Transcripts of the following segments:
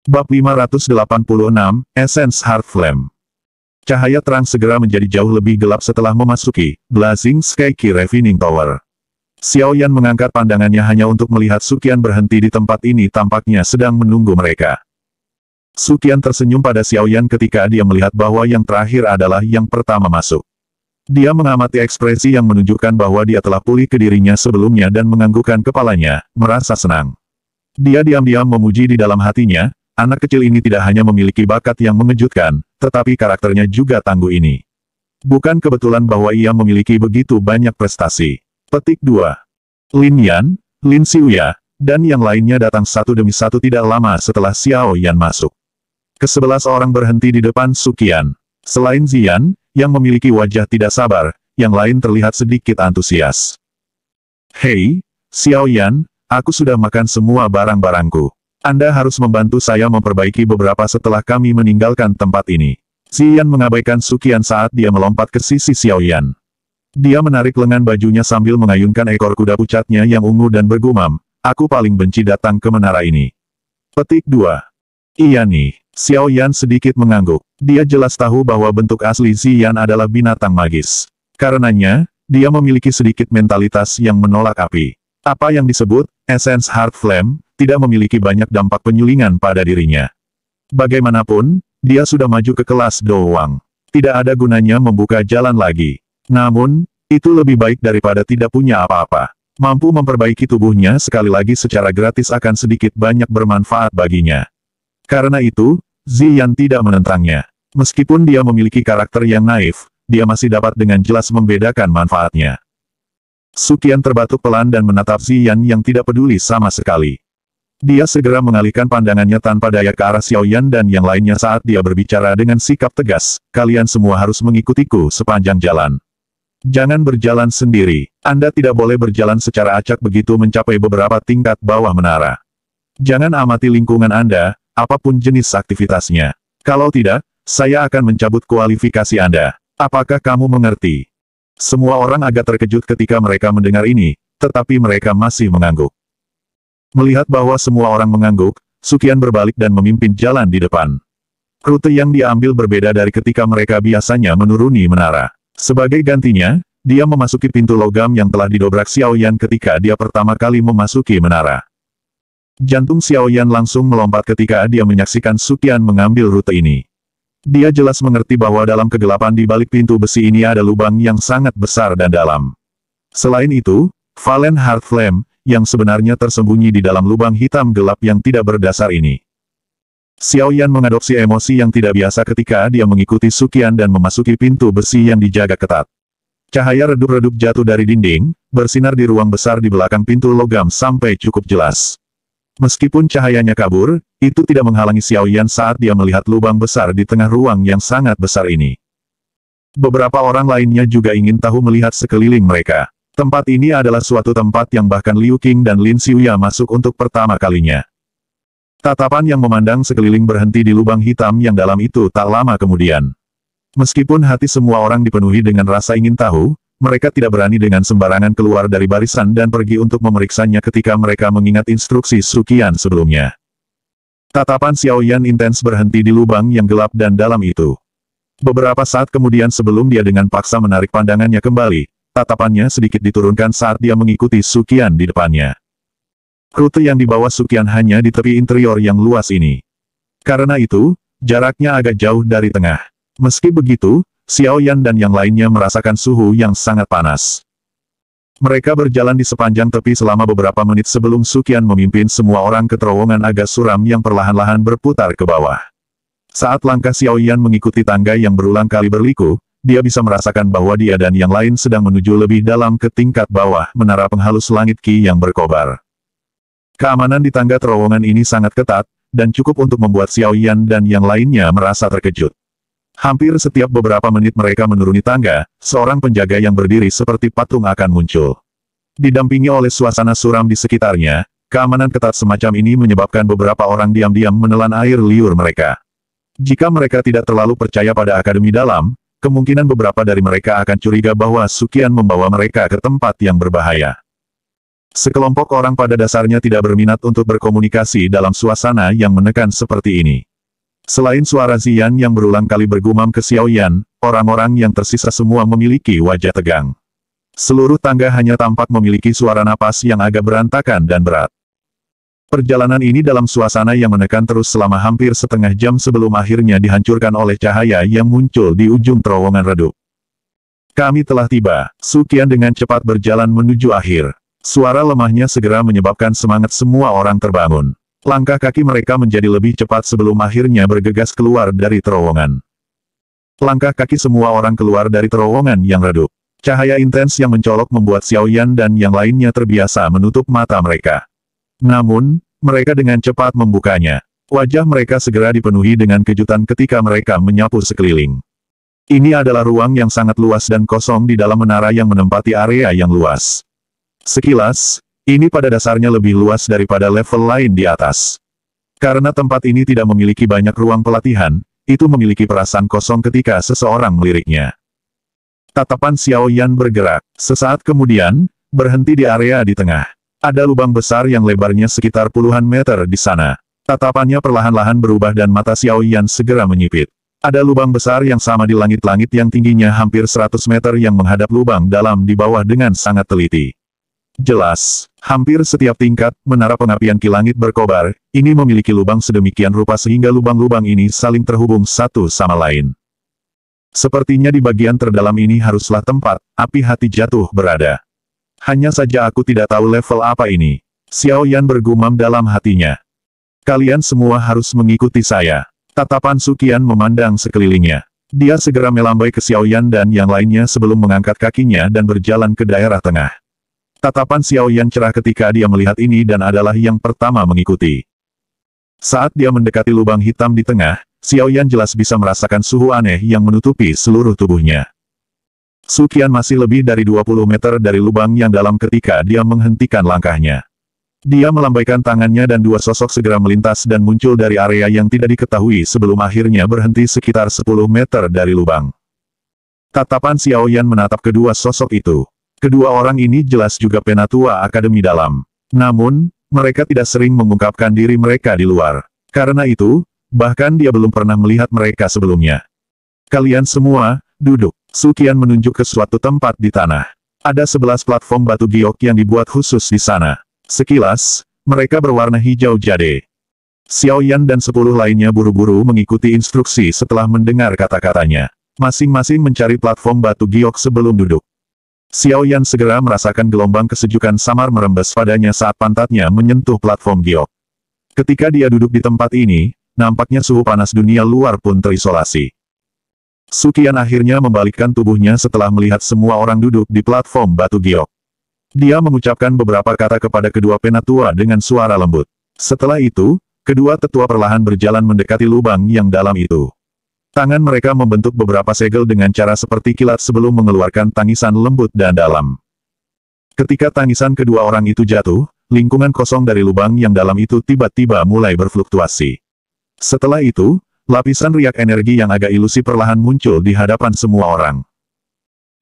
Bab 586, Essence Heart Flame. Cahaya terang segera menjadi jauh lebih gelap setelah memasuki Blazing Sky Key Refining Tower. Xiao Yan mengangkat pandangannya hanya untuk melihat Suqian berhenti di tempat ini, tampaknya sedang menunggu mereka. Suqian tersenyum pada Xiao Yan ketika dia melihat bahwa yang terakhir adalah yang pertama masuk. Dia mengamati ekspresi yang menunjukkan bahwa dia telah pulih ke dirinya sebelumnya dan menganggukkan kepalanya, merasa senang. Dia diam-diam memuji di dalam hatinya. Anak kecil ini tidak hanya memiliki bakat yang mengejutkan, tetapi karakternya juga tangguh ini. Bukan kebetulan bahwa ia memiliki begitu banyak prestasi. Petik 2. Lin Yan, Lin Xiuya, dan yang lainnya datang satu demi satu tidak lama setelah Xiao Yan masuk. Ke-11 orang berhenti di depan Suqian. Selain Ziyan, yang memiliki wajah tidak sabar, yang lain terlihat sedikit antusias. Hei, Xiao Yan, aku sudah makan semua barang-barangku. Anda harus membantu saya memperbaiki beberapa setelah kami meninggalkan tempat ini. Ziyan mengabaikan Suqian saat dia melompat ke sisi Xiao Yan. Dia menarik lengan bajunya sambil mengayunkan ekor kuda pucatnya yang ungu dan bergumam, aku paling benci datang ke menara ini. Petik 2. Iya nih, Xiao Yan sedikit mengangguk. Dia jelas tahu bahwa bentuk asli Ziyan adalah binatang magis. Karenanya, dia memiliki sedikit mentalitas yang menolak api. Apa yang disebut Essence Heart Flame tidak memiliki banyak dampak penyulingan pada dirinya. Bagaimanapun, dia sudah maju ke kelas Douwang. Tidak ada gunanya membuka jalan lagi. Namun, itu lebih baik daripada tidak punya apa-apa. Mampu memperbaiki tubuhnya sekali lagi secara gratis akan sedikit banyak bermanfaat baginya. Karena itu, Ziyan tidak menentangnya. Meskipun dia memiliki karakter yang naif, dia masih dapat dengan jelas membedakan manfaatnya. Suqian terbatuk pelan dan menatap Ziyan yang tidak peduli sama sekali. Dia segera mengalihkan pandangannya tanpa daya ke arah Xiao Yan dan yang lainnya saat dia berbicara dengan sikap tegas, kalian semua harus mengikutiku sepanjang jalan. Jangan berjalan sendiri, Anda tidak boleh berjalan secara acak begitu mencapai beberapa tingkat bawah menara. Jangan amati lingkungan Anda, apapun jenis aktivitasnya. Kalau tidak, saya akan mencabut kualifikasi Anda. Apakah kamu mengerti? Semua orang agak terkejut ketika mereka mendengar ini, tetapi mereka masih mengangguk. Melihat bahwa semua orang mengangguk, Suqian berbalik dan memimpin jalan di depan. Rute yang dia ambil berbeda dari ketika mereka biasanya menuruni menara. Sebagai gantinya, dia memasuki pintu logam yang telah didobrak Xiao Yan ketika dia pertama kali memasuki menara. Jantung Xiao Yan langsung melompat ketika dia menyaksikan Suqian mengambil rute ini. Dia jelas mengerti bahwa dalam kegelapan di balik pintu besi ini ada lubang yang sangat besar dan dalam. Selain itu, Valen Heart Flame, yang sebenarnya tersembunyi di dalam lubang hitam gelap yang tidak berdasar ini. Xiao Yan mengadopsi emosi yang tidak biasa ketika dia mengikuti Suqian dan memasuki pintu besi yang dijaga ketat. Cahaya redup-redup jatuh dari dinding, bersinar di ruang besar di belakang pintu logam sampai cukup jelas. Meskipun cahayanya kabur, itu tidak menghalangi Xiao Yan saat dia melihat lubang besar di tengah ruang yang sangat besar ini. Beberapa orang lainnya juga ingin tahu melihat sekeliling mereka. Tempat ini adalah suatu tempat yang bahkan Liu Qing dan Lin Xiuya masuk untuk pertama kalinya. Tatapan yang memandang sekeliling berhenti di lubang hitam yang dalam itu tak lama kemudian. Meskipun hati semua orang dipenuhi dengan rasa ingin tahu, mereka tidak berani dengan sembarangan keluar dari barisan dan pergi untuk memeriksanya ketika mereka mengingat instruksi Suqian sebelumnya. Tatapan Xiao Yan intens berhenti di lubang yang gelap dan dalam itu. Beberapa saat kemudian sebelum dia dengan paksa menarik pandangannya kembali, tatapannya sedikit diturunkan saat dia mengikuti Suqian di depannya. Rute yang dibawa Suqian hanya di tepi interior yang luas ini. Karena itu, jaraknya agak jauh dari tengah. Meski begitu, Xiao Yan dan yang lainnya merasakan suhu yang sangat panas. Mereka berjalan di sepanjang tepi selama beberapa menit sebelum Suqian memimpin semua orang ke terowongan agak suram yang perlahan-lahan berputar ke bawah. Saat langkah Xiao Yan mengikuti tangga yang berulang kali berliku, dia bisa merasakan bahwa dia dan yang lain sedang menuju lebih dalam ke tingkat bawah menara penghalus langit Qi yang berkobar. Keamanan di tangga terowongan ini sangat ketat, dan cukup untuk membuat Xiao Yan dan yang lainnya merasa terkejut. Hampir setiap beberapa menit mereka menuruni tangga, seorang penjaga yang berdiri seperti patung akan muncul. Didampingi oleh suasana suram di sekitarnya, keamanan ketat semacam ini menyebabkan beberapa orang diam-diam menelan air liur mereka. Jika mereka tidak terlalu percaya pada akademi dalam, kemungkinan beberapa dari mereka akan curiga bahwa Suqian membawa mereka ke tempat yang berbahaya. Sekelompok orang pada dasarnya tidak berminat untuk berkomunikasi dalam suasana yang menekan seperti ini. Selain suara Ziyan yang berulang kali bergumam ke Xiaoyan, orang-orang yang tersisa semua memiliki wajah tegang. Seluruh tangga hanya tampak memiliki suara napas yang agak berantakan dan berat. Perjalanan ini dalam suasana yang menekan terus selama hampir setengah jam sebelum akhirnya dihancurkan oleh cahaya yang muncul di ujung terowongan redup. Kami telah tiba. Su Qian dengan cepat berjalan menuju akhir. Suara lemahnya segera menyebabkan semangat semua orang terbangun. Langkah kaki mereka menjadi lebih cepat sebelum akhirnya bergegas keluar dari terowongan. Langkah kaki semua orang keluar dari terowongan yang redup. Cahaya intens yang mencolok membuat Xiaoyan dan yang lainnya terbiasa menutup mata mereka. Namun, mereka dengan cepat membukanya. Wajah mereka segera dipenuhi dengan kejutan ketika mereka menyapu sekeliling. Ini adalah ruang yang sangat luas dan kosong di dalam menara yang menempati area yang luas. Sekilas, ini pada dasarnya lebih luas daripada level lain di atas. Karena tempat ini tidak memiliki banyak ruang pelatihan, itu memiliki perasaan kosong ketika seseorang meliriknya. Tatapan Xiaoyan bergerak. Sesaat kemudian, berhenti di area di tengah. Ada lubang besar yang lebarnya sekitar puluhan meter di sana. Tatapannya perlahan-lahan berubah dan mata Xiaoyan segera menyipit. Ada lubang besar yang sama di langit-langit yang tingginya hampir 100 meter yang menghadap lubang dalam di bawah dengan sangat teliti. Jelas, hampir setiap tingkat, menara pengapian kilangit berkobar, ini memiliki lubang sedemikian rupa sehingga lubang-lubang ini saling terhubung satu sama lain. Sepertinya di bagian terdalam ini haruslah tempat, api hati jatuh berada. Hanya saja aku tidak tahu level apa ini. Xiaoyan bergumam dalam hatinya. Kalian semua harus mengikuti saya. Tatapan Su Qian memandang sekelilingnya. Dia segera melambai ke Xiaoyan dan yang lainnya sebelum mengangkat kakinya dan berjalan ke daerah tengah. Tatapan Xiaoyan cerah ketika dia melihat ini dan adalah yang pertama mengikuti. Saat dia mendekati lubang hitam di tengah, Xiaoyan jelas bisa merasakan suhu aneh yang menutupi seluruh tubuhnya. Su Qian masih lebih dari 20 meter dari lubang yang dalam ketika dia menghentikan langkahnya. Dia melambaikan tangannya dan dua sosok segera melintas dan muncul dari area yang tidak diketahui sebelum akhirnya berhenti sekitar 10 meter dari lubang. Tatapan Xiaoyan menatap kedua sosok itu. Kedua orang ini jelas juga penatua Akademi Dalam. Namun, mereka tidak sering mengungkapkan diri mereka di luar. Karena itu, bahkan dia belum pernah melihat mereka sebelumnya. Kalian semua, duduk. Su Qian menunjuk ke suatu tempat di tanah. Ada 11 platform batu giok yang dibuat khusus di sana. Sekilas, mereka berwarna hijau jade. Xiaoyan dan 10 lainnya buru-buru mengikuti instruksi setelah mendengar kata-katanya. Masing-masing mencari platform batu giok sebelum duduk. Xiaoyan segera merasakan gelombang kesejukan samar merembes padanya saat pantatnya menyentuh platform giok. Ketika dia duduk di tempat ini, nampaknya suhu panas dunia luar pun terisolasi. Su Qian akhirnya membalikkan tubuhnya setelah melihat semua orang duduk di platform batu giok. Dia mengucapkan beberapa kata kepada kedua penatua dengan suara lembut. Setelah itu, kedua tetua perlahan berjalan mendekati lubang yang dalam itu. Tangan mereka membentuk beberapa segel dengan cara seperti kilat sebelum mengeluarkan tangisan lembut dan dalam. Ketika tangisan kedua orang itu jatuh, lingkungan kosong dari lubang yang dalam itu tiba-tiba mulai berfluktuasi. Setelah itu, lapisan riak energi yang agak ilusi perlahan muncul di hadapan semua orang.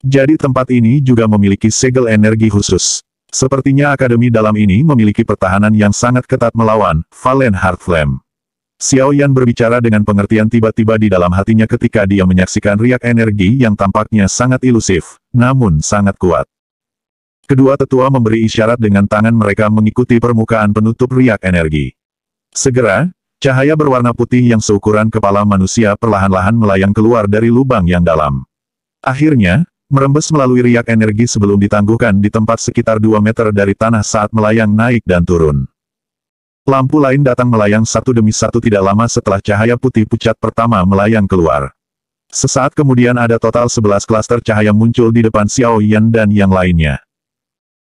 Jadi tempat ini juga memiliki segel energi khusus. Sepertinya Akademi Dalam ini memiliki pertahanan yang sangat ketat melawan Valen Heart Flame. Xiaoyan berbicara dengan pengertian tiba-tiba di dalam hatinya ketika dia menyaksikan riak energi yang tampaknya sangat ilusif, namun sangat kuat. Kedua tetua memberi isyarat dengan tangan mereka mengikuti permukaan penutup riak energi. Segera, cahaya berwarna putih yang seukuran kepala manusia perlahan-lahan melayang keluar dari lubang yang dalam. Akhirnya, merembes melalui riak energi sebelum ditangguhkan di tempat sekitar 2 meter dari tanah saat melayang naik dan turun. Lampu lain datang melayang satu demi satu tidak lama setelah cahaya putih pucat pertama melayang keluar. Sesaat kemudian ada total 11 klaster cahaya muncul di depan Xiaoyan dan yang lainnya.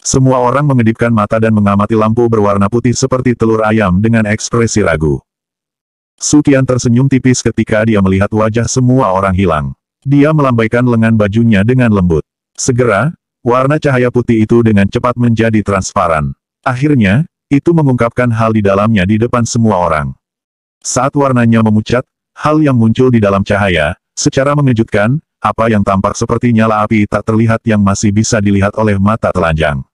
Semua orang mengedipkan mata dan mengamati lampu berwarna putih seperti telur ayam dengan ekspresi ragu. Su Qian tersenyum tipis ketika dia melihat wajah semua orang hilang. Dia melambaikan lengan bajunya dengan lembut. Segera, warna cahaya putih itu dengan cepat menjadi transparan. Akhirnya, itu mengungkapkan hal di dalamnya di depan semua orang. Saat warnanya memucat, hal yang muncul di dalam cahaya, secara mengejutkan, apa yang tampak seperti nyala api tak terlihat yang masih bisa dilihat oleh mata telanjang.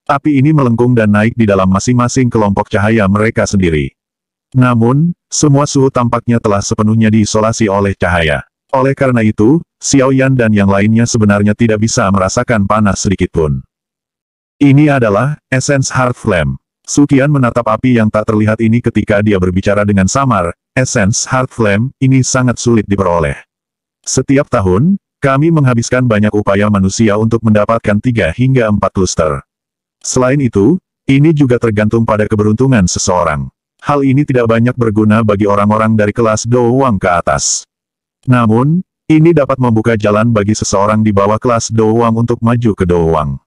Api ini melengkung dan naik di dalam masing-masing kelompok cahaya mereka sendiri. Namun, semua suhu tampaknya telah sepenuhnya diisolasi oleh cahaya. Oleh karena itu, Xiao Yan dan yang lainnya sebenarnya tidak bisa merasakan panas sedikitpun. Ini adalah Essence Heart Flame. Su Qian menatap api yang tak terlihat ini ketika dia berbicara dengan samar. Essence Heart Flame ini sangat sulit diperoleh. Setiap tahun, kami menghabiskan banyak upaya manusia untuk mendapatkan 3 hingga 4 kluster. Selain itu, ini juga tergantung pada keberuntungan seseorang. Hal ini tidak banyak berguna bagi orang-orang dari kelas Doowang ke atas. Namun, ini dapat membuka jalan bagi seseorang di bawah kelas Doowang untuk maju ke Doowang.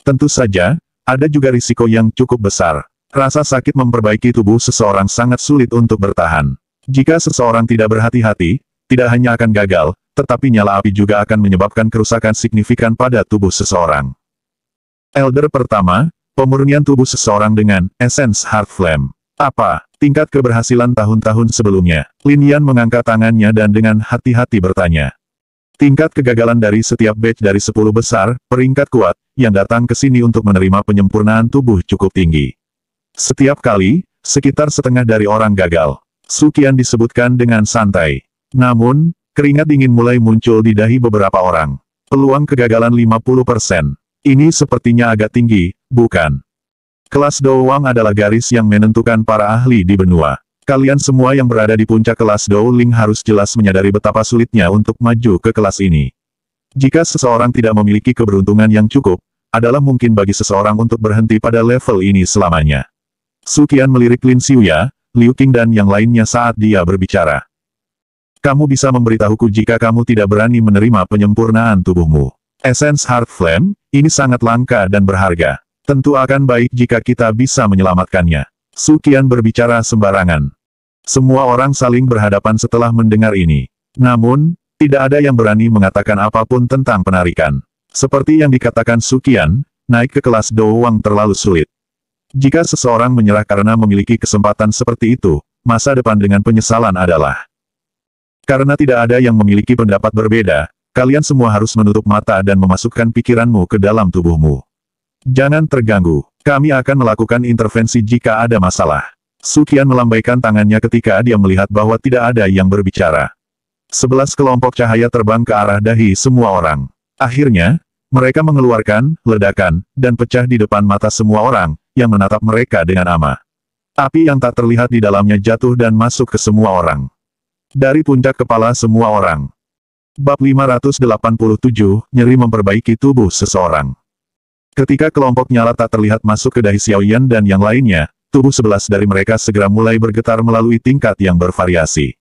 Tentu saja, ada juga risiko yang cukup besar. Rasa sakit memperbaiki tubuh seseorang sangat sulit untuk bertahan. Jika seseorang tidak berhati-hati, tidak hanya akan gagal, tetapi nyala api juga akan menyebabkan kerusakan signifikan pada tubuh seseorang. Elder pertama, pemurnian tubuh seseorang dengan Essence Heart Flame. Apa tingkat keberhasilan tahun-tahun sebelumnya? Lin Yan mengangkat tangannya dan dengan hati-hati bertanya. Tingkat kegagalan dari setiap batch dari 10 besar, peringkat kuat, yang datang ke sini untuk menerima penyempurnaan tubuh cukup tinggi. Setiap kali, sekitar setengah dari orang gagal. Su Qian disebutkan dengan santai. Namun, keringat dingin mulai muncul di dahi beberapa orang. Peluang kegagalan 50%. Ini sepertinya agak tinggi, bukan? Kelas Doowang adalah garis yang menentukan para ahli di benua. Kalian semua yang berada di puncak kelas Dowling harus jelas menyadari betapa sulitnya untuk maju ke kelas ini. Jika seseorang tidak memiliki keberuntungan yang cukup, adalah mungkin bagi seseorang untuk berhenti pada level ini selamanya. Su Qian melirik Lin Xiuya, Liu Qing dan yang lainnya saat dia berbicara. Kamu bisa memberitahuku jika kamu tidak berani menerima penyempurnaan tubuhmu. Essence Heart Flame, ini sangat langka dan berharga. Tentu akan baik jika kita bisa menyelamatkannya. Su Qian berbicara sembarangan. Semua orang saling berhadapan setelah mendengar ini. Namun, tidak ada yang berani mengatakan apapun tentang penarikan. Seperti yang dikatakan Su Qian, naik ke kelas Doowang terlalu sulit. Jika seseorang menyerah karena memiliki kesempatan seperti itu, masa depan dengan penyesalan adalah. Karena tidak ada yang memiliki pendapat berbeda, kalian semua harus menutup mata dan memasukkan pikiranmu ke dalam tubuhmu. Jangan terganggu, kami akan melakukan intervensi jika ada masalah. Su Qian melambaikan tangannya ketika dia melihat bahwa tidak ada yang berbicara. 11 kelompok cahaya terbang ke arah dahi semua orang. Akhirnya, mereka mengeluarkan ledakan dan pecah di depan mata semua orang yang menatap mereka dengan ama. Api yang tak terlihat di dalamnya jatuh dan masuk ke semua orang. Dari puncak kepala semua orang. Bab 587, Nyeri memperbaiki tubuh seseorang. Ketika kelompok nyala tak terlihat masuk ke dahi Xiao Yan dan yang lainnya, tubuh 11 dari mereka segera mulai bergetar melalui tingkat yang bervariasi.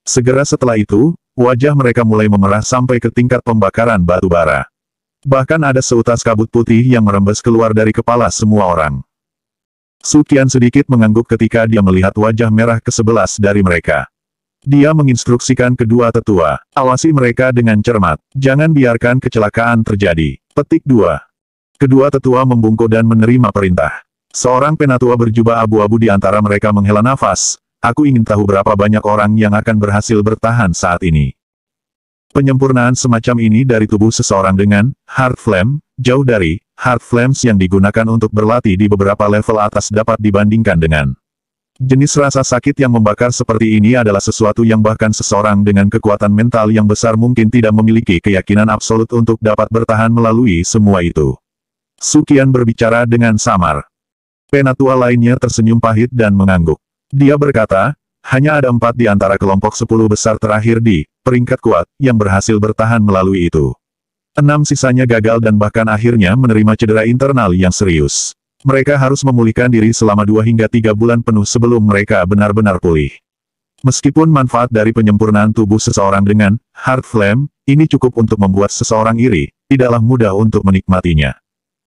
Segera setelah itu, wajah mereka mulai memerah sampai ke tingkat pembakaran batu bara. Bahkan ada seutas kabut putih yang merembes keluar dari kepala semua orang. Su Qian sedikit mengangguk ketika dia melihat wajah merah ke-11 dari mereka. Dia menginstruksikan kedua tetua, awasi mereka dengan cermat, jangan biarkan kecelakaan terjadi. Petik 2. Kedua tetua membungkuk dan menerima perintah. Seorang penatua berjubah abu-abu di antara mereka menghela nafas. Aku ingin tahu berapa banyak orang yang akan berhasil bertahan saat ini. Penyempurnaan semacam ini dari tubuh seseorang dengan Heart Flame, jauh dari Heart Flames yang digunakan untuk berlatih di beberapa level atas dapat dibandingkan dengan. Jenis rasa sakit yang membakar seperti ini adalah sesuatu yang bahkan seseorang dengan kekuatan mental yang besar mungkin tidak memiliki keyakinan absolut untuk dapat bertahan melalui semua itu. Su Qian berbicara dengan samar. Penatua lainnya tersenyum pahit dan mengangguk. Dia berkata, hanya ada 4 di antara kelompok 10 besar terakhir di peringkat kuat yang berhasil bertahan melalui itu. 6 sisanya gagal dan bahkan akhirnya menerima cedera internal yang serius. Mereka harus memulihkan diri selama 2 hingga 3 bulan penuh sebelum mereka benar-benar pulih. Meskipun manfaat dari penyempurnaan tubuh seseorang dengan Heart Flame ini cukup untuk membuat seseorang iri, tidaklah mudah untuk menikmatinya.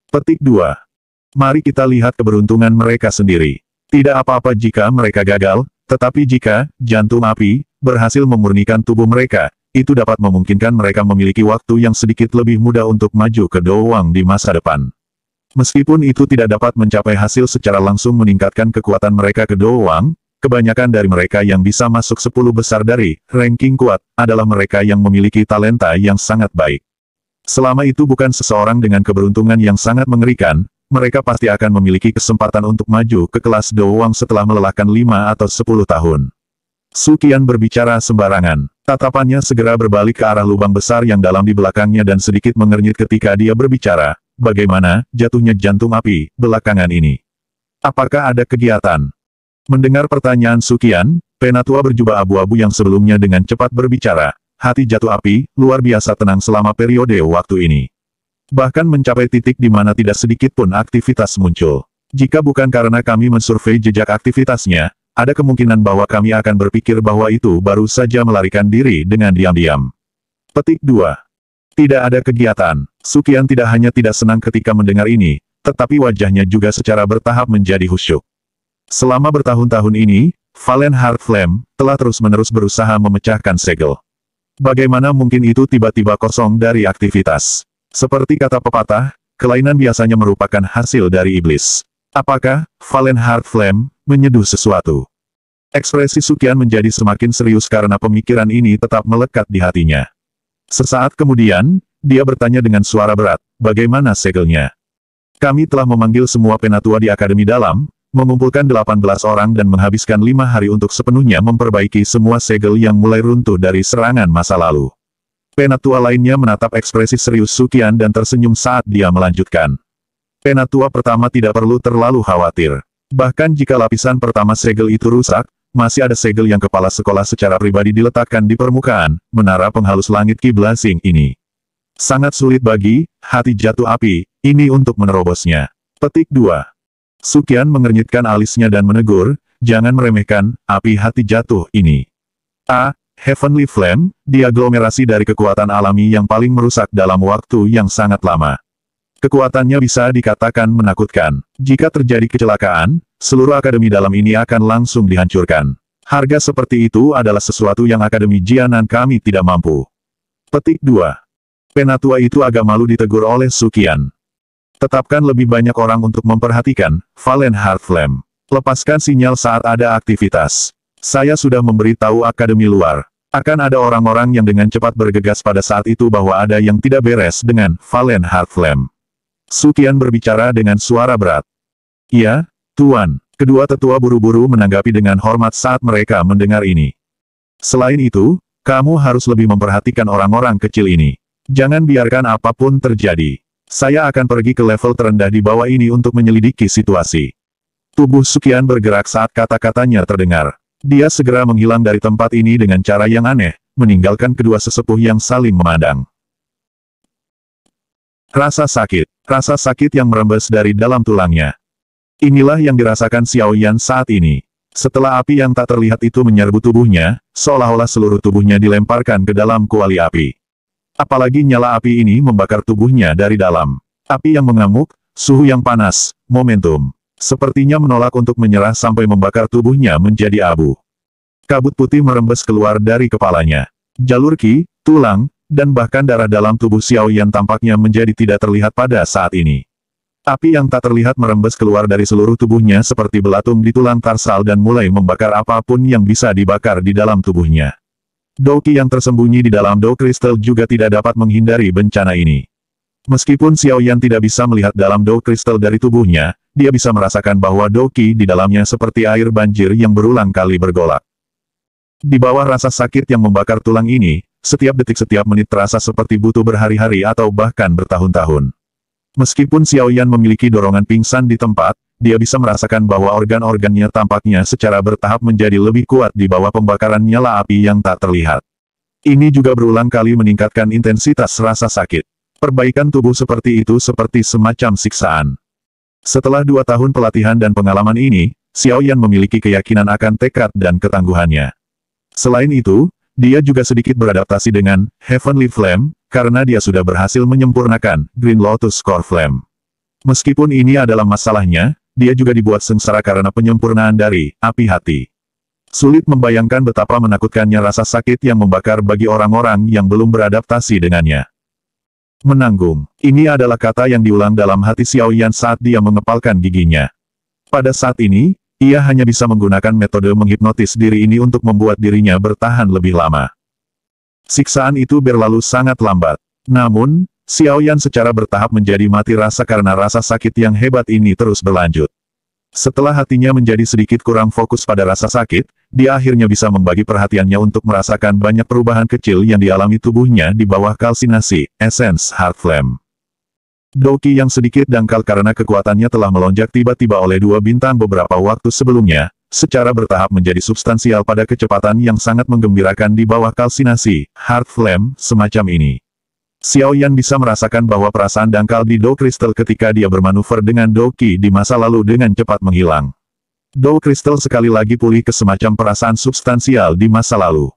Petik 2. Mari kita lihat keberuntungan mereka sendiri. Tidak apa-apa jika mereka gagal, tetapi jika jantung api berhasil memurnikan tubuh mereka, itu dapat memungkinkan mereka memiliki waktu yang sedikit lebih mudah untuk maju ke Doowang di masa depan. Meskipun itu tidak dapat mencapai hasil secara langsung meningkatkan kekuatan mereka ke Doowang, kebanyakan dari mereka yang bisa masuk 10 besar dari ranking kuat adalah mereka yang memiliki talenta yang sangat baik. Selama itu bukan seseorang dengan keberuntungan yang sangat mengerikan, mereka pasti akan memiliki kesempatan untuk maju ke kelas Dowang setelah melelahkan 5 atau 10 tahun. Su Qian berbicara sembarangan. Tatapannya segera berbalik ke arah lubang besar yang dalam di belakangnya dan sedikit mengernyit ketika dia berbicara. Bagaimana jatuhnya jantung api belakangan ini? Apakah ada kegiatan? Mendengar pertanyaan Su Qian, penatua berjubah abu-abu yang sebelumnya dengan cepat berbicara. Hati jatuh api, luar biasa tenang selama periode waktu ini. Bahkan mencapai titik di mana tidak sedikit pun aktivitas muncul. Jika bukan karena kami mensurvei jejak aktivitasnya, ada kemungkinan bahwa kami akan berpikir bahwa itu baru saja melarikan diri dengan diam-diam. Petik 2. Tidak ada kegiatan. Su Qian tidak hanya tidak senang ketika mendengar ini, tetapi wajahnya juga secara bertahap menjadi khusyuk. Selama bertahun-tahun ini, Valen Heart Flame telah terus-menerus berusaha memecahkan segel. Bagaimana mungkin itu tiba-tiba kosong dari aktivitas? Seperti kata pepatah, kelainan biasanya merupakan hasil dari iblis. Apakah Valen Heart Flame menyeduh sesuatu? Ekspresi Su Qian menjadi semakin serius karena pemikiran ini tetap melekat di hatinya. Sesaat kemudian, dia bertanya dengan suara berat, bagaimana segelnya? Kami telah memanggil semua penatua di Akademi Dalam, mengumpulkan 18 orang dan menghabiskan 5 hari untuk sepenuhnya memperbaiki semua segel yang mulai runtuh dari serangan masa lalu. Penatua lainnya menatap ekspresi serius Su Qian dan tersenyum saat dia melanjutkan. Penatua pertama tidak perlu terlalu khawatir. Bahkan jika lapisan pertama segel itu rusak, masih ada segel yang kepala sekolah secara pribadi diletakkan di permukaan, menara penghalus langit Qi Blazing ini. Sangat sulit bagi hati jatuh api ini untuk menerobosnya. Petik 2. Su Qian mengernyitkan alisnya dan menegur, jangan meremehkan api hati jatuh ini. Heavenly Flame, diaglomerasi dari kekuatan alami yang paling merusak dalam waktu yang sangat lama. Kekuatannya bisa dikatakan menakutkan. Jika terjadi kecelakaan, seluruh Akademi Dalam ini akan langsung dihancurkan. Harga seperti itu adalah sesuatu yang Akademi Jianan kami tidak mampu. Petik 2. Penatua itu agak malu ditegur oleh Su Qian. Tetapkan lebih banyak orang untuk memperhatikan Valen Heart Flame. Lepaskan sinyal saat ada aktivitas. Saya sudah memberitahu Akademi luar. Akan ada orang-orang yang dengan cepat bergegas pada saat itu bahwa ada yang tidak beres dengan Valen Heart Flame. Su Qian berbicara dengan suara berat. Iya, Tuan. Kedua tetua buru-buru menanggapi dengan hormat saat mereka mendengar ini. Selain itu, kamu harus lebih memperhatikan orang-orang kecil ini. Jangan biarkan apapun terjadi. Saya akan pergi ke level terendah di bawah ini untuk menyelidiki situasi. Tubuh Su Qian bergerak saat kata-katanya terdengar. Dia segera menghilang dari tempat ini dengan cara yang aneh, meninggalkan kedua sesepuh yang saling memandang. Rasa sakit yang merembes dari dalam tulangnya. Inilah yang dirasakan Xiao Yan saat ini. Setelah api yang tak terlihat itu menyerbu tubuhnya, seolah-olah seluruh tubuhnya dilemparkan ke dalam kuali api. Apalagi nyala api ini membakar tubuhnya dari dalam. Api yang mengamuk, suhu yang panas, momentum. Sepertinya menolak untuk menyerah sampai membakar tubuhnya menjadi abu. Kabut putih merembes keluar dari kepalanya. Jalur Qi, tulang, dan bahkan darah dalam tubuh Xiao Yan tampaknya menjadi tidak terlihat pada saat ini. Api yang tak terlihat merembes keluar dari seluruh tubuhnya seperti belatung di tulang tarsal dan mulai membakar apapun yang bisa dibakar di dalam tubuhnya. Do Qi yang tersembunyi di dalam Do Crystal juga tidak dapat menghindari bencana ini. Meskipun Xiao Yan tidak bisa melihat dalam Do Crystal dari tubuhnya, dia bisa merasakan bahwa Do Qi di dalamnya seperti air banjir yang berulang kali bergolak. Di bawah rasa sakit yang membakar tulang ini, setiap detik setiap menit terasa seperti butuh berhari-hari atau bahkan bertahun-tahun. Meskipun Xiao Yan memiliki dorongan pingsan di tempat, dia bisa merasakan bahwa organ-organnya tampaknya secara bertahap menjadi lebih kuat di bawah pembakaran nyala api yang tak terlihat. Ini juga berulang kali meningkatkan intensitas rasa sakit. Perbaikan tubuh seperti itu seperti semacam siksaan. Setelah 2 tahun pelatihan dan pengalaman ini, Xiao Yan memiliki keyakinan akan tekad dan ketangguhannya. Selain itu, dia juga sedikit beradaptasi dengan Heavenly Flame, karena dia sudah berhasil menyempurnakan Green Lotus Core Flame. Meskipun ini adalah masalahnya, dia juga dibuat sengsara karena penyempurnaan dari api hati. Sulit membayangkan betapa menakutkannya rasa sakit yang membakar bagi orang-orang yang belum beradaptasi dengannya. Menanggung. Ini adalah kata yang diulang dalam hati Xiao Yan saat dia mengepalkan giginya. Pada saat ini, ia hanya bisa menggunakan metode menghipnotis diri ini untuk membuat dirinya bertahan lebih lama. Siksaan itu berlalu sangat lambat. Namun, Xiaoyan secara bertahap menjadi mati rasa karena rasa sakit yang hebat ini terus berlanjut. Setelah hatinya menjadi sedikit kurang fokus pada rasa sakit, dia akhirnya bisa membagi perhatiannya untuk merasakan banyak perubahan kecil yang dialami tubuhnya di bawah kalsinasi, Essence Heart Flame. Doki yang sedikit dangkal karena kekuatannya telah melonjak tiba-tiba oleh 2 bintang beberapa waktu sebelumnya, secara bertahap menjadi substansial pada kecepatan yang sangat menggembirakan di bawah kalsinasi, Heart Flame, semacam ini. Xiaoyan bisa merasakan bahwa perasaan dangkal di Do Crystal ketika dia bermanuver dengan Doki di masa lalu dengan cepat menghilang. Do Crystal sekali lagi pulih ke semacam perasaan substansial di masa lalu.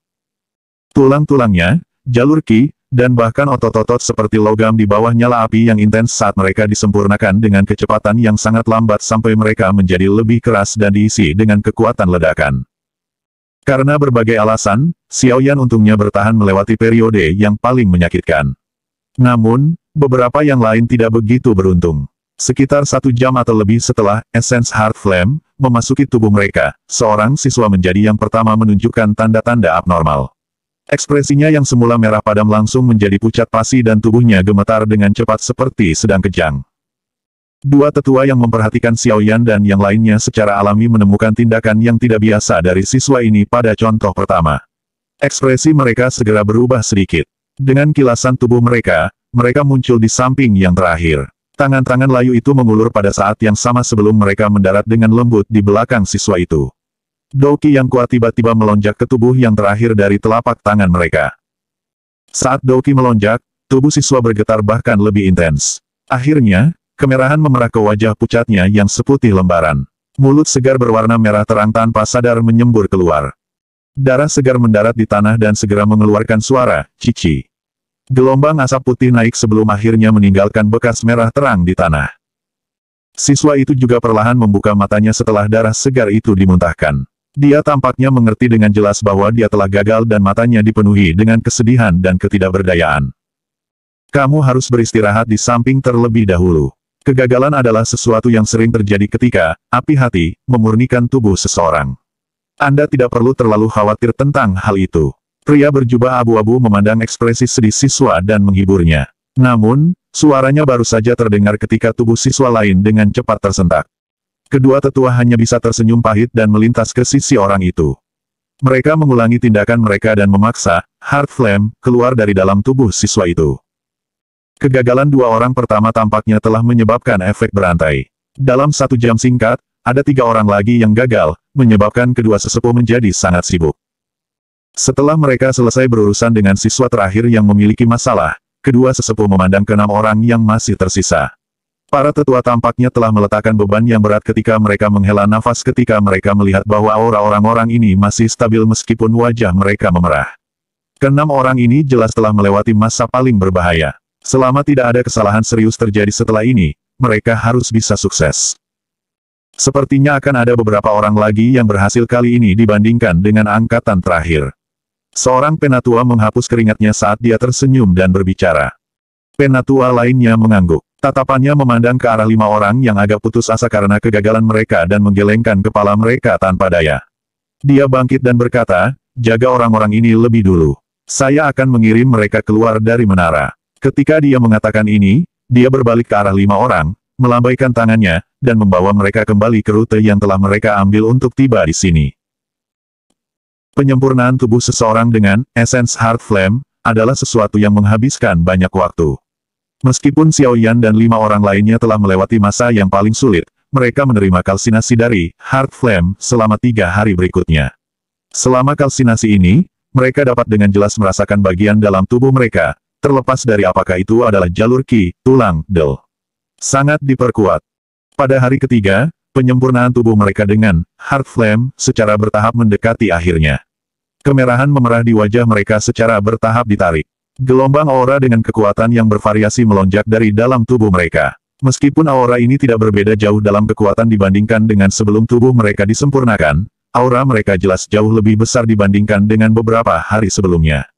Tulang-tulangnya, jalur Qi, dan bahkan otot-otot seperti logam di bawah nyala api yang intens saat mereka disempurnakan dengan kecepatan yang sangat lambat sampai mereka menjadi lebih keras dan diisi dengan kekuatan ledakan. Karena berbagai alasan, Xiaoyan untungnya bertahan melewati periode yang paling menyakitkan. Namun, beberapa yang lain tidak begitu beruntung. Sekitar 1 jam atau lebih setelah Essence Heart Flame memasuki tubuh mereka, seorang siswa menjadi yang pertama menunjukkan tanda-tanda abnormal. Ekspresinya yang semula merah padam langsung menjadi pucat pasi dan tubuhnya gemetar dengan cepat seperti sedang kejang. 2 tetua yang memperhatikan Xiaoyan dan yang lainnya secara alami menemukan tindakan yang tidak biasa dari siswa ini pada contoh pertama. Ekspresi mereka segera berubah sedikit. Dengan kilasan tubuh mereka, mereka muncul di samping yang terakhir. Tangan-tangan layu itu mengulur pada saat yang sama sebelum mereka mendarat dengan lembut di belakang siswa itu. Doki yang kuat tiba-tiba melonjak ke tubuh yang terakhir dari telapak tangan mereka. Saat Doki melonjak, tubuh siswa bergetar bahkan lebih intens. Akhirnya, kemerahan memerah ke wajah pucatnya yang seputih lembaran. Mulut segar berwarna merah terang tanpa sadar menyembur keluar. Darah segar mendarat di tanah dan segera mengeluarkan suara, cici. Gelombang asap putih naik sebelum akhirnya meninggalkan bekas merah terang di tanah. Siswa itu juga perlahan membuka matanya setelah darah segar itu dimuntahkan. Dia tampaknya mengerti dengan jelas bahwa dia telah gagal dan matanya dipenuhi dengan kesedihan dan ketidakberdayaan. Kamu harus beristirahat di samping terlebih dahulu. Kegagalan adalah sesuatu yang sering terjadi ketika api hati memurnikan tubuh seseorang. Anda tidak perlu terlalu khawatir tentang hal itu. Pria berjubah abu-abu memandang ekspresi sedih siswa dan menghiburnya. Namun, suaranya baru saja terdengar ketika tubuh siswa lain dengan cepat tersentak. Kedua tetua hanya bisa tersenyum pahit dan melintas ke sisi orang itu. Mereka mengulangi tindakan mereka dan memaksa Heart Flame keluar dari dalam tubuh siswa itu. Kegagalan 2 orang pertama tampaknya telah menyebabkan efek berantai. Dalam 1 jam singkat, ada 3 orang lagi yang gagal, menyebabkan kedua sesepuh menjadi sangat sibuk. Setelah mereka selesai berurusan dengan siswa terakhir yang memiliki masalah, kedua sesepuh memandang ke 6 orang yang masih tersisa. Para tetua tampaknya telah meletakkan beban yang berat ketika mereka menghela nafas ketika mereka melihat bahwa aura orang-orang ini masih stabil meskipun wajah mereka memerah. Ke-6 orang ini jelas telah melewati masa paling berbahaya. Selama tidak ada kesalahan serius terjadi setelah ini, mereka harus bisa sukses. Sepertinya akan ada beberapa orang lagi yang berhasil kali ini dibandingkan dengan angkatan terakhir. Seorang penatua menghapus keringatnya saat dia tersenyum dan berbicara. Penatua lainnya mengangguk. Tatapannya memandang ke arah 5 orang yang agak putus asa karena kegagalan mereka dan menggelengkan kepala mereka tanpa daya. Dia bangkit dan berkata, jaga orang-orang ini lebih dulu. Saya akan mengirim mereka keluar dari menara. Ketika dia mengatakan ini, dia berbalik ke arah 5 orang, melambaikan tangannya, dan membawa mereka kembali ke rute yang telah mereka ambil untuk tiba di sini. Penyempurnaan tubuh seseorang dengan Essence Heart Flame adalah sesuatu yang menghabiskan banyak waktu. Meskipun Xiaoyan dan 5 orang lainnya telah melewati masa yang paling sulit, mereka menerima kalsinasi dari Heart Flame selama 3 hari berikutnya. Selama kalsinasi ini, mereka dapat dengan jelas merasakan bagian dalam tubuh mereka, terlepas dari apakah itu adalah jalur Qi, tulang, del. Sangat diperkuat. Pada hari ketiga, penyempurnaan tubuh mereka dengan Heart Flame secara bertahap mendekati akhirnya. Kemerahan memerah di wajah mereka secara bertahap ditarik. Gelombang aura dengan kekuatan yang bervariasi melonjak dari dalam tubuh mereka. Meskipun aura ini tidak berbeda jauh dalam kekuatan dibandingkan dengan sebelum tubuh mereka disempurnakan, aura mereka jelas jauh lebih besar dibandingkan dengan beberapa hari sebelumnya.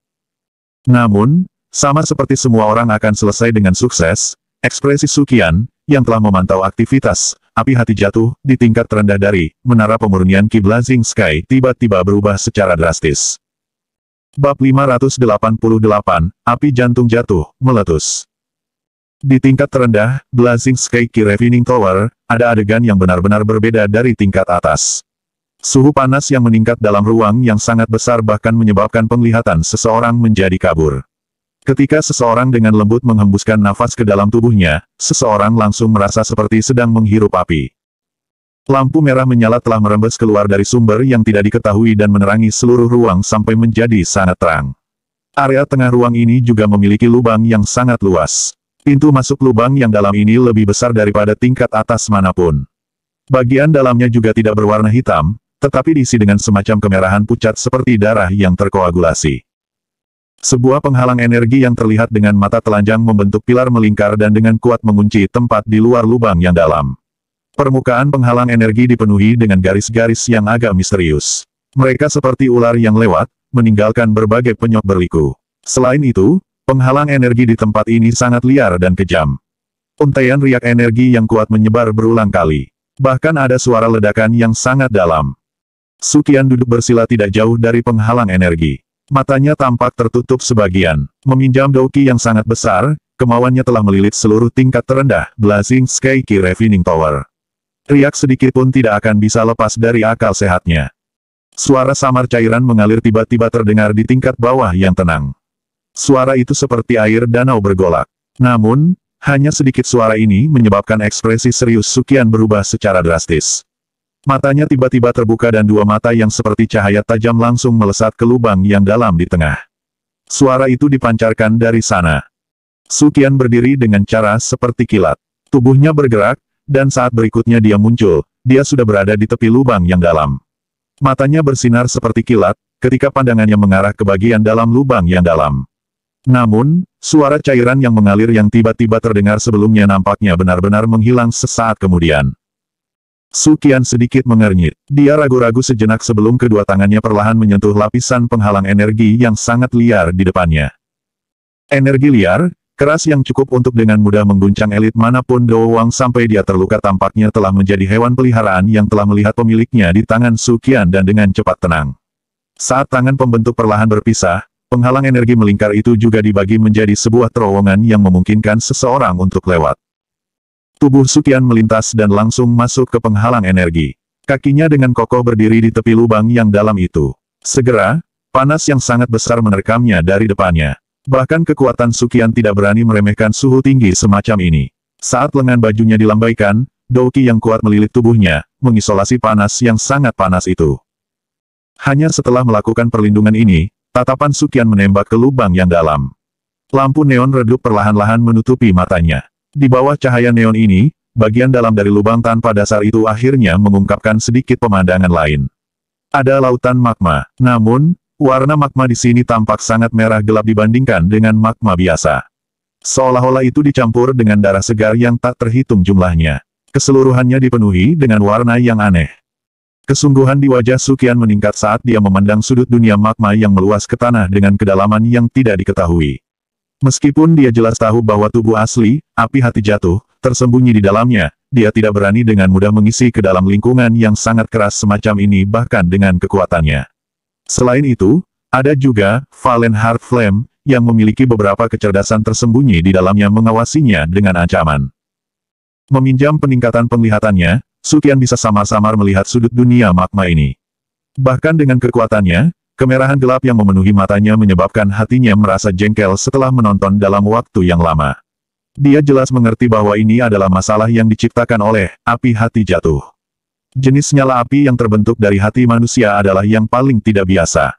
Namun, sama seperti semua orang akan selesai dengan sukses, ekspresi Suqian, yang telah memantau aktivitas api hati jatuh di tingkat terendah dari menara pemurnian Qi Blazing Sky tiba-tiba berubah secara drastis. Bab 588, Api Jantung Jatuh, Meletus. Di tingkat terendah, Blazing Sky Key Refining Tower, ada adegan yang benar-benar berbeda dari tingkat atas. Suhu panas yang meningkat dalam ruang yang sangat besar bahkan menyebabkan penglihatan seseorang menjadi kabur. Ketika seseorang dengan lembut menghembuskan nafas ke dalam tubuhnya, seseorang langsung merasa seperti sedang menghirup api. Lampu merah menyala telah merembes keluar dari sumber yang tidak diketahui dan menerangi seluruh ruang sampai menjadi sangat terang. Area tengah ruang ini juga memiliki lubang yang sangat luas. Pintu masuk lubang yang dalam ini lebih besar daripada tingkat atas manapun. Bagian dalamnya juga tidak berwarna hitam, tetapi diisi dengan semacam kemerahan pucat seperti darah yang terkoagulasi. Sebuah penghalang energi yang terlihat dengan mata telanjang membentuk pilar melingkar dan dengan kuat mengunci tempat di luar lubang yang dalam. Permukaan penghalang energi dipenuhi dengan garis-garis yang agak misterius. Mereka seperti ular yang lewat, meninggalkan berbagai penyok berliku. Selain itu, penghalang energi di tempat ini sangat liar dan kejam. Untaian riak energi yang kuat menyebar berulang kali. Bahkan ada suara ledakan yang sangat dalam. Sukian duduk bersila tidak jauh dari penghalang energi. Matanya tampak tertutup sebagian. Meminjam douki yang sangat besar, kemauannya telah melilit seluruh tingkat terendah, Blazing Sky Key Refining Tower. Riak sedikit pun tidak akan bisa lepas dari akal sehatnya. Suara samar cairan mengalir tiba-tiba terdengar di tingkat bawah yang tenang. Suara itu seperti air danau bergolak. Namun, hanya sedikit suara ini menyebabkan ekspresi serius Sukian berubah secara drastis. Matanya tiba-tiba terbuka dan dua mata yang seperti cahaya tajam langsung melesat ke lubang yang dalam di tengah. Suara itu dipancarkan dari sana. Sukian berdiri dengan cara seperti kilat. Tubuhnya bergerak, dan saat berikutnya dia muncul, dia sudah berada di tepi lubang yang dalam. Matanya bersinar seperti kilat, ketika pandangannya mengarah ke bagian dalam lubang yang dalam. Namun, suara cairan yang mengalir yang tiba-tiba terdengar sebelumnya nampaknya benar-benar menghilang sesaat kemudian. Sukian sedikit mengernyit. Dia ragu-ragu sejenak sebelum kedua tangannya perlahan menyentuh lapisan penghalang energi yang sangat liar di depannya. Energi liar, keras yang cukup untuk dengan mudah mengguncang elit manapun doang sampai dia terluka tampaknya telah menjadi hewan peliharaan yang telah melihat pemiliknya di tangan Sukian dan dengan cepat tenang. Saat tangan pembentuk perlahan berpisah, penghalang energi melingkar itu juga dibagi menjadi sebuah terowongan yang memungkinkan seseorang untuk lewat. Tubuh Sukian melintas dan langsung masuk ke penghalang energi. Kakinya dengan kokoh berdiri di tepi lubang yang dalam itu. Segera, panas yang sangat besar menerkamnya dari depannya. Bahkan kekuatan Sukian tidak berani meremehkan suhu tinggi semacam ini. Saat lengan bajunya dilambaikan, douki yang kuat melilit tubuhnya, mengisolasi panas yang sangat panas itu. Hanya setelah melakukan perlindungan ini, tatapan Sukian menembak ke lubang yang dalam. Lampu neon redup perlahan-lahan menutupi matanya. Di bawah cahaya neon ini, bagian dalam dari lubang tanpa dasar itu akhirnya mengungkapkan sedikit pemandangan lain. Ada lautan magma, namun, warna magma di sini tampak sangat merah gelap dibandingkan dengan magma biasa. Seolah-olah itu dicampur dengan darah segar yang tak terhitung jumlahnya. Keseluruhannya dipenuhi dengan warna yang aneh. Kesungguhan di wajah Sukian meningkat saat dia memandang sudut dunia magma yang meluas ke tanah dengan kedalaman yang tidak diketahui. Meskipun dia jelas tahu bahwa tubuh asli, api hati jatuh, tersembunyi di dalamnya, dia tidak berani dengan mudah mengisi ke dalam lingkungan yang sangat keras semacam ini bahkan dengan kekuatannya. Selain itu, ada juga Valen Heart Flame, yang memiliki beberapa kecerdasan tersembunyi di dalamnya mengawasinya dengan ancaman. Meminjam peningkatan penglihatannya, Sukian bisa samar-samar melihat sudut dunia magma ini. Bahkan dengan kekuatannya, kemerahan gelap yang memenuhi matanya menyebabkan hatinya merasa jengkel setelah menonton dalam waktu yang lama. Dia jelas mengerti bahwa ini adalah masalah yang diciptakan oleh api hati jatuh. Jenis nyala api yang terbentuk dari hati manusia adalah yang paling tidak biasa.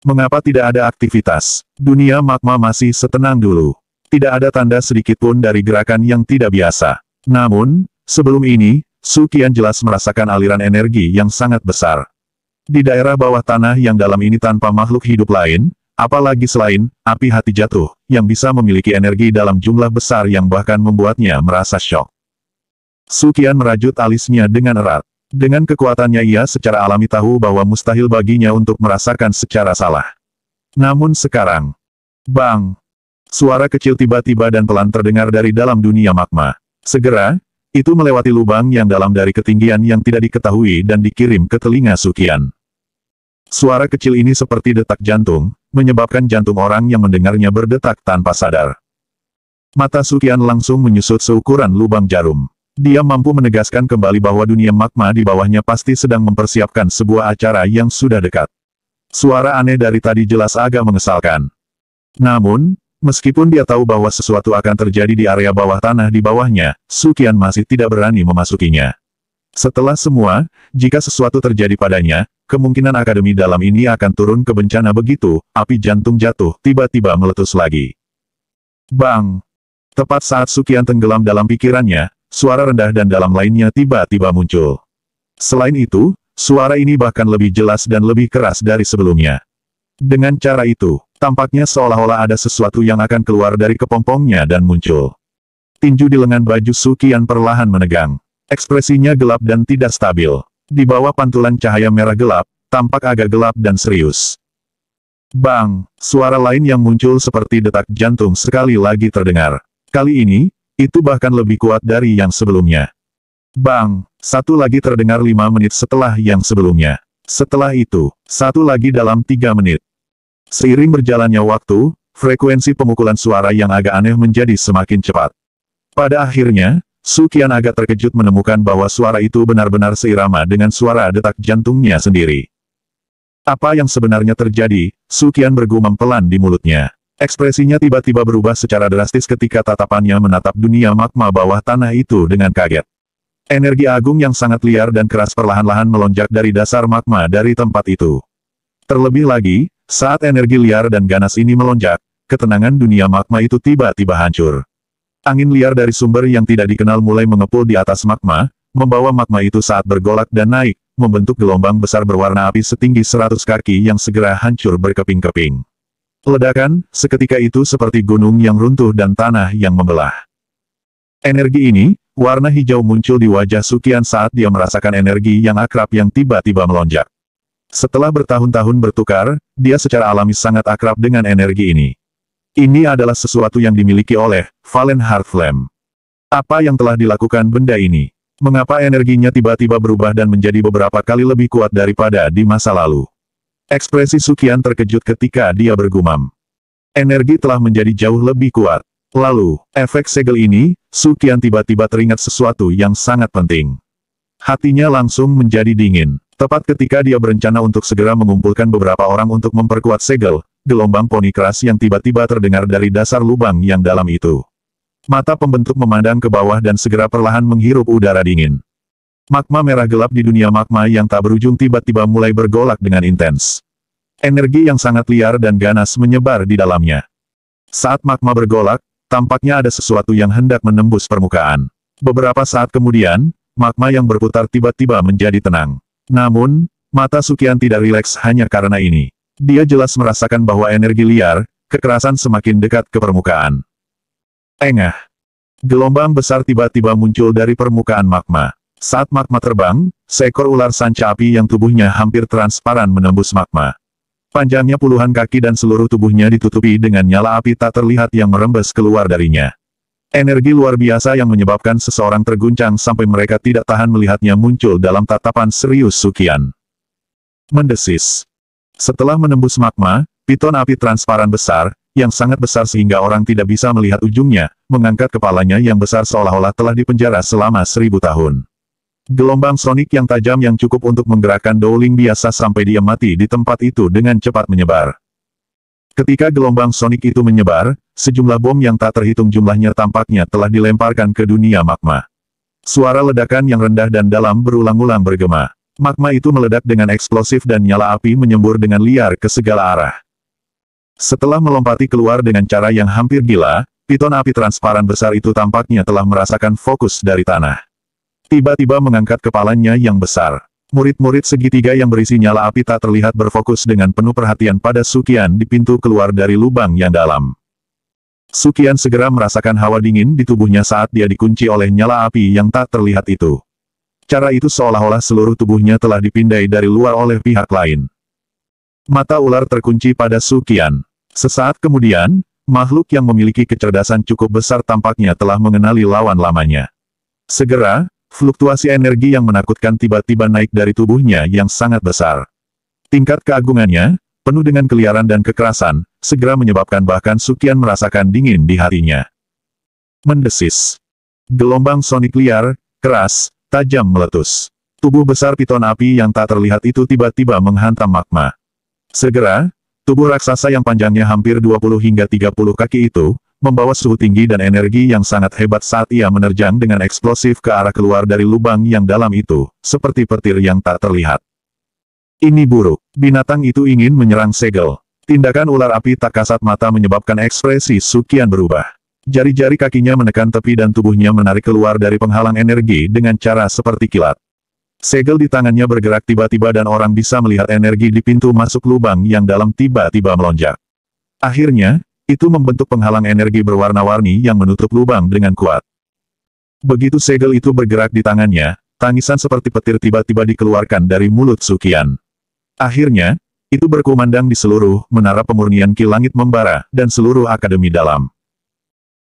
Mengapa tidak ada aktivitas? Dunia magma masih setenang dulu. Tidak ada tanda sedikit pun dari gerakan yang tidak biasa. Namun, sebelum ini, Sukian jelas merasakan aliran energi yang sangat besar. Di daerah bawah tanah yang dalam ini tanpa makhluk hidup lain, apalagi selain api hati jatuh, yang bisa memiliki energi dalam jumlah besar yang bahkan membuatnya merasa syok. Sukian merajut alisnya dengan erat. Dengan kekuatannya ia secara alami tahu bahwa mustahil baginya untuk merasakan secara salah. Namun sekarang, bang! Suara kecil tiba-tiba dan pelan terdengar dari dalam dunia magma. Segera, itu melewati lubang yang dalam dari ketinggian yang tidak diketahui dan dikirim ke telinga Sukian. Suara kecil ini seperti detak jantung, menyebabkan jantung orang yang mendengarnya berdetak tanpa sadar. Mata Sukian langsung menyusut seukuran lubang jarum. Dia mampu menegaskan kembali bahwa dunia magma di bawahnya pasti sedang mempersiapkan sebuah acara yang sudah dekat. Suara aneh dari tadi jelas agak mengesalkan. Namun, meskipun dia tahu bahwa sesuatu akan terjadi di area bawah tanah di bawahnya, Sukian masih tidak berani memasukinya. Setelah semua, jika sesuatu terjadi padanya, kemungkinan akademi dalam ini akan turun ke bencana begitu, api jantung jatuh, tiba-tiba meletus lagi. Bang! Tepat saat Sukian tenggelam dalam pikirannya, suara rendah dan dalam lainnya tiba-tiba muncul. Selain itu, suara ini bahkan lebih jelas dan lebih keras dari sebelumnya. Dengan cara itu, tampaknya seolah-olah ada sesuatu yang akan keluar dari kepompongnya dan muncul. Tinju di lengan baju Sukian perlahan menegang. Ekspresinya gelap dan tidak stabil. Di bawah pantulan cahaya merah gelap, tampak agak gelap dan serius. Bang! Suara lain yang muncul seperti detak jantung sekali lagi terdengar. Kali ini, itu bahkan lebih kuat dari yang sebelumnya. Bang! Satu lagi terdengar 5 menit setelah yang sebelumnya. Setelah itu, satu lagi dalam 3 menit. Seiring berjalannya waktu, frekuensi pemukulan suara yang agak aneh menjadi semakin cepat. Pada akhirnya, Sukian agak terkejut menemukan bahwa suara itu benar-benar seirama dengan suara detak jantungnya sendiri. Apa yang sebenarnya terjadi? Sukian bergumam pelan di mulutnya. Ekspresinya tiba-tiba berubah secara drastis ketika tatapannya menatap dunia magma bawah tanah itu dengan kaget. Energi agung yang sangat liar dan keras perlahan-lahan melonjak dari dasar magma dari tempat itu. Terlebih lagi, saat energi liar dan ganas ini melonjak, ketenangan dunia magma itu tiba-tiba hancur. Angin liar dari sumber yang tidak dikenal mulai mengepul di atas magma, membawa magma itu saat bergolak dan naik, membentuk gelombang besar berwarna api setinggi 100 kaki yang segera hancur berkeping-keping. Ledakan, seketika itu seperti gunung yang runtuh dan tanah yang membelah. Energi ini, warna hijau muncul di wajah Sukian saat dia merasakan energi yang akrab yang tiba-tiba melonjak. Setelah bertahun-tahun bertukar, dia secara alami sangat akrab dengan energi ini. Ini adalah sesuatu yang dimiliki oleh Valen Heartflame. Apa yang telah dilakukan benda ini? Mengapa energinya tiba-tiba berubah dan menjadi beberapa kali lebih kuat daripada di masa lalu? Ekspresi Sukian terkejut ketika dia bergumam. Energi telah menjadi jauh lebih kuat. Lalu, efek segel ini, Sukian tiba-tiba teringat sesuatu yang sangat penting. Hatinya langsung menjadi dingin. Tepat ketika dia berencana untuk segera mengumpulkan beberapa orang untuk memperkuat segel, gelombang poni keras yang tiba-tiba terdengar dari dasar lubang yang dalam itu. Mata pembentuk memandang ke bawah dan segera perlahan menghirup udara dingin. Magma merah gelap di dunia magma yang tak berujung tiba-tiba mulai bergolak dengan intens. Energi yang sangat liar dan ganas menyebar di dalamnya. Saat magma bergolak, tampaknya ada sesuatu yang hendak menembus permukaan. Beberapa saat kemudian, magma yang berputar tiba-tiba menjadi tenang. Namun, mata Sukian tidak rileks hanya karena ini. Dia jelas merasakan bahwa energi liar, kekerasan semakin dekat ke permukaan. Engah! Gelombang besar tiba-tiba muncul dari permukaan magma. Saat magma terbang, seekor ular sanca api yang tubuhnya hampir transparan menembus magma. Panjangnya puluhan kaki dan seluruh tubuhnya ditutupi dengan nyala api tak terlihat yang merembes keluar darinya. Energi luar biasa yang menyebabkan seseorang terguncang sampai mereka tidak tahan melihatnya muncul dalam tatapan serius Sukian. Mendesis. Setelah menembus magma, piton api transparan besar, yang sangat besar sehingga orang tidak bisa melihat ujungnya, mengangkat kepalanya yang besar seolah-olah telah dipenjara selama 1000 tahun. Gelombang sonik yang tajam yang cukup untuk menggerakkan Dowling biasa sampai dia mati di tempat itu dengan cepat menyebar. Ketika gelombang sonik itu menyebar, sejumlah bom yang tak terhitung jumlahnya tampaknya telah dilemparkan ke dunia magma. Suara ledakan yang rendah dan dalam berulang-ulang bergema. Magma itu meledak dengan eksplosif dan nyala api menyembur dengan liar ke segala arah. Setelah melompati keluar dengan cara yang hampir gila, piton api transparan besar itu tampaknya telah merasakan fokus dari tanah. Tiba-tiba mengangkat kepalanya yang besar. Murid-murid segitiga yang berisi nyala api tak terlihat berfokus dengan penuh perhatian pada Sukian di pintu keluar dari lubang yang dalam. Sukian segera merasakan hawa dingin di tubuhnya saat dia dikunci oleh nyala api yang tak terlihat itu. Cara itu seolah-olah seluruh tubuhnya telah dipindai dari luar oleh pihak lain. Mata ular terkunci pada Sukian. Sesaat kemudian, makhluk yang memiliki kecerdasan cukup besar tampaknya telah mengenali lawan lamanya. Segera, fluktuasi energi yang menakutkan tiba-tiba naik dari tubuhnya yang sangat besar. Tingkat keagungannya, penuh dengan keliaran dan kekerasan, segera menyebabkan bahkan Sukian merasakan dingin di hatinya. Mendesis. Gelombang sonik liar, keras, tajam meletus. Tubuh besar piton api yang tak terlihat itu tiba-tiba menghantam magma. Segera, tubuh raksasa yang panjangnya hampir 20 hingga 30 kaki itu, membawa suhu tinggi dan energi yang sangat hebat saat ia menerjang dengan eksplosif ke arah keluar dari lubang yang dalam itu, seperti petir yang tak terlihat. Ini buruk. Binatang itu ingin menyerang segel. Tindakan ular api tak kasat mata menyebabkan ekspresi Suqian berubah. Jari-jari kakinya menekan tepi dan tubuhnya menarik keluar dari penghalang energi dengan cara seperti kilat. Segel di tangannya bergerak tiba-tiba dan orang bisa melihat energi di pintu masuk lubang yang dalam tiba-tiba melonjak. Akhirnya, itu membentuk penghalang energi berwarna-warni yang menutup lubang dengan kuat. Begitu segel itu bergerak di tangannya, tangisan seperti petir tiba-tiba dikeluarkan dari mulut Suqian. Akhirnya, itu berkumandang di seluruh menara pemurnian Ki Langit Membara dan seluruh akademi dalam.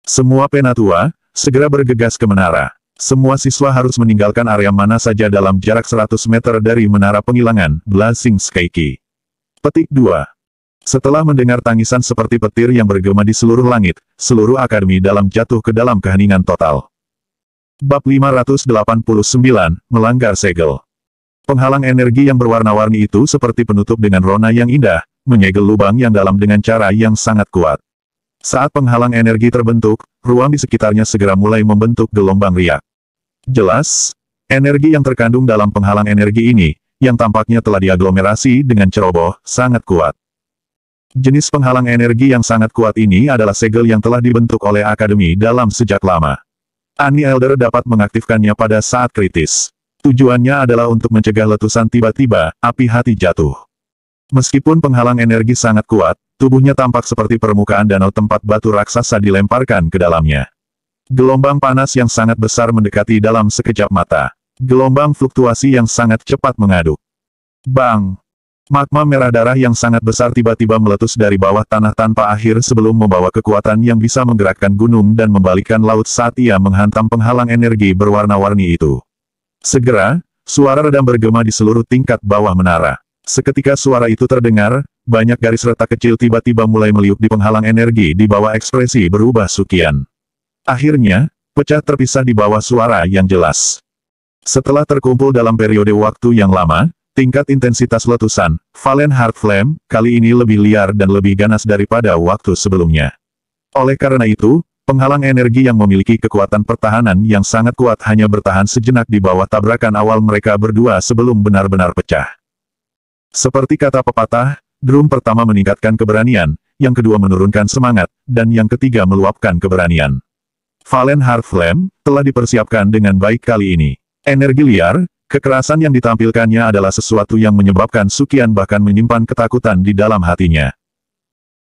Semua penatua, segera bergegas ke menara. Semua siswa harus meninggalkan area mana saja dalam jarak 100 meter dari menara penghilangan, Blazing Sky Key. Petik 2. Setelah mendengar tangisan seperti petir yang bergema di seluruh langit, seluruh akademi dalam jatuh ke dalam keheningan total. Bab 589, Melanggar Segel. Penghalang energi yang berwarna-warni itu seperti penutup dengan rona yang indah, menyegel lubang yang dalam dengan cara yang sangat kuat. Saat penghalang energi terbentuk, ruang di sekitarnya segera mulai membentuk gelombang riak. Jelas, energi yang terkandung dalam penghalang energi ini, yang tampaknya telah diaglomerasi dengan ceroboh, sangat kuat. Jenis penghalang energi yang sangat kuat ini adalah segel yang telah dibentuk oleh Akademi dalam sejak lama. Ani Elder dapat mengaktifkannya pada saat kritis. Tujuannya adalah untuk mencegah letusan tiba-tiba, api hati jatuh. Meskipun penghalang energi sangat kuat, tubuhnya tampak seperti permukaan danau tempat batu raksasa dilemparkan ke dalamnya. Gelombang panas yang sangat besar mendekati dalam sekejap mata. Gelombang fluktuasi yang sangat cepat mengaduk. Bang! Magma merah darah yang sangat besar tiba-tiba meletus dari bawah tanah tanpa akhir sebelum membawa kekuatan yang bisa menggerakkan gunung dan membalikkan laut saat ia menghantam penghalang energi berwarna-warni itu. Segera, suara redam bergema di seluruh tingkat bawah menara. Seketika suara itu terdengar, banyak garis retak kecil tiba-tiba mulai meliuk di penghalang energi di bawah ekspresi berubah Suqian. Akhirnya, pecah terpisah di bawah suara yang jelas. Setelah terkumpul dalam periode waktu yang lama, tingkat intensitas letusan, Valen Heart Flame, kali ini lebih liar dan lebih ganas daripada waktu sebelumnya. Oleh karena itu, penghalang energi yang memiliki kekuatan pertahanan yang sangat kuat hanya bertahan sejenak di bawah tabrakan awal mereka berdua sebelum benar-benar pecah. Seperti kata pepatah, drum pertama meningkatkan keberanian, yang kedua menurunkan semangat, dan yang ketiga meluapkan keberanian. Valen Heart Flame telah dipersiapkan dengan baik kali ini. Energi liar, kekerasan yang ditampilkannya adalah sesuatu yang menyebabkan Suqian bahkan menyimpan ketakutan di dalam hatinya.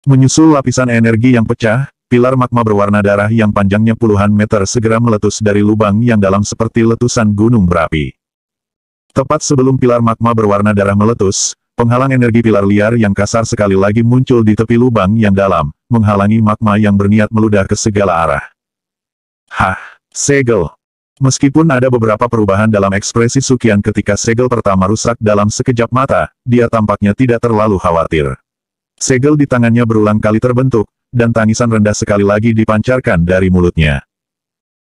Menyusul lapisan energi yang pecah, pilar magma berwarna darah yang panjangnya puluhan meter segera meletus dari lubang yang dalam seperti letusan gunung berapi. Tepat sebelum pilar magma berwarna darah meletus, penghalang energi pilar liar yang kasar sekali lagi muncul di tepi lubang yang dalam, menghalangi magma yang berniat meludah ke segala arah. Hah, segel. Meskipun ada beberapa perubahan dalam ekspresi Suqian ketika segel pertama rusak dalam sekejap mata, dia tampaknya tidak terlalu khawatir. Segel di tangannya berulang kali terbentuk, dan tangisan rendah sekali lagi dipancarkan dari mulutnya.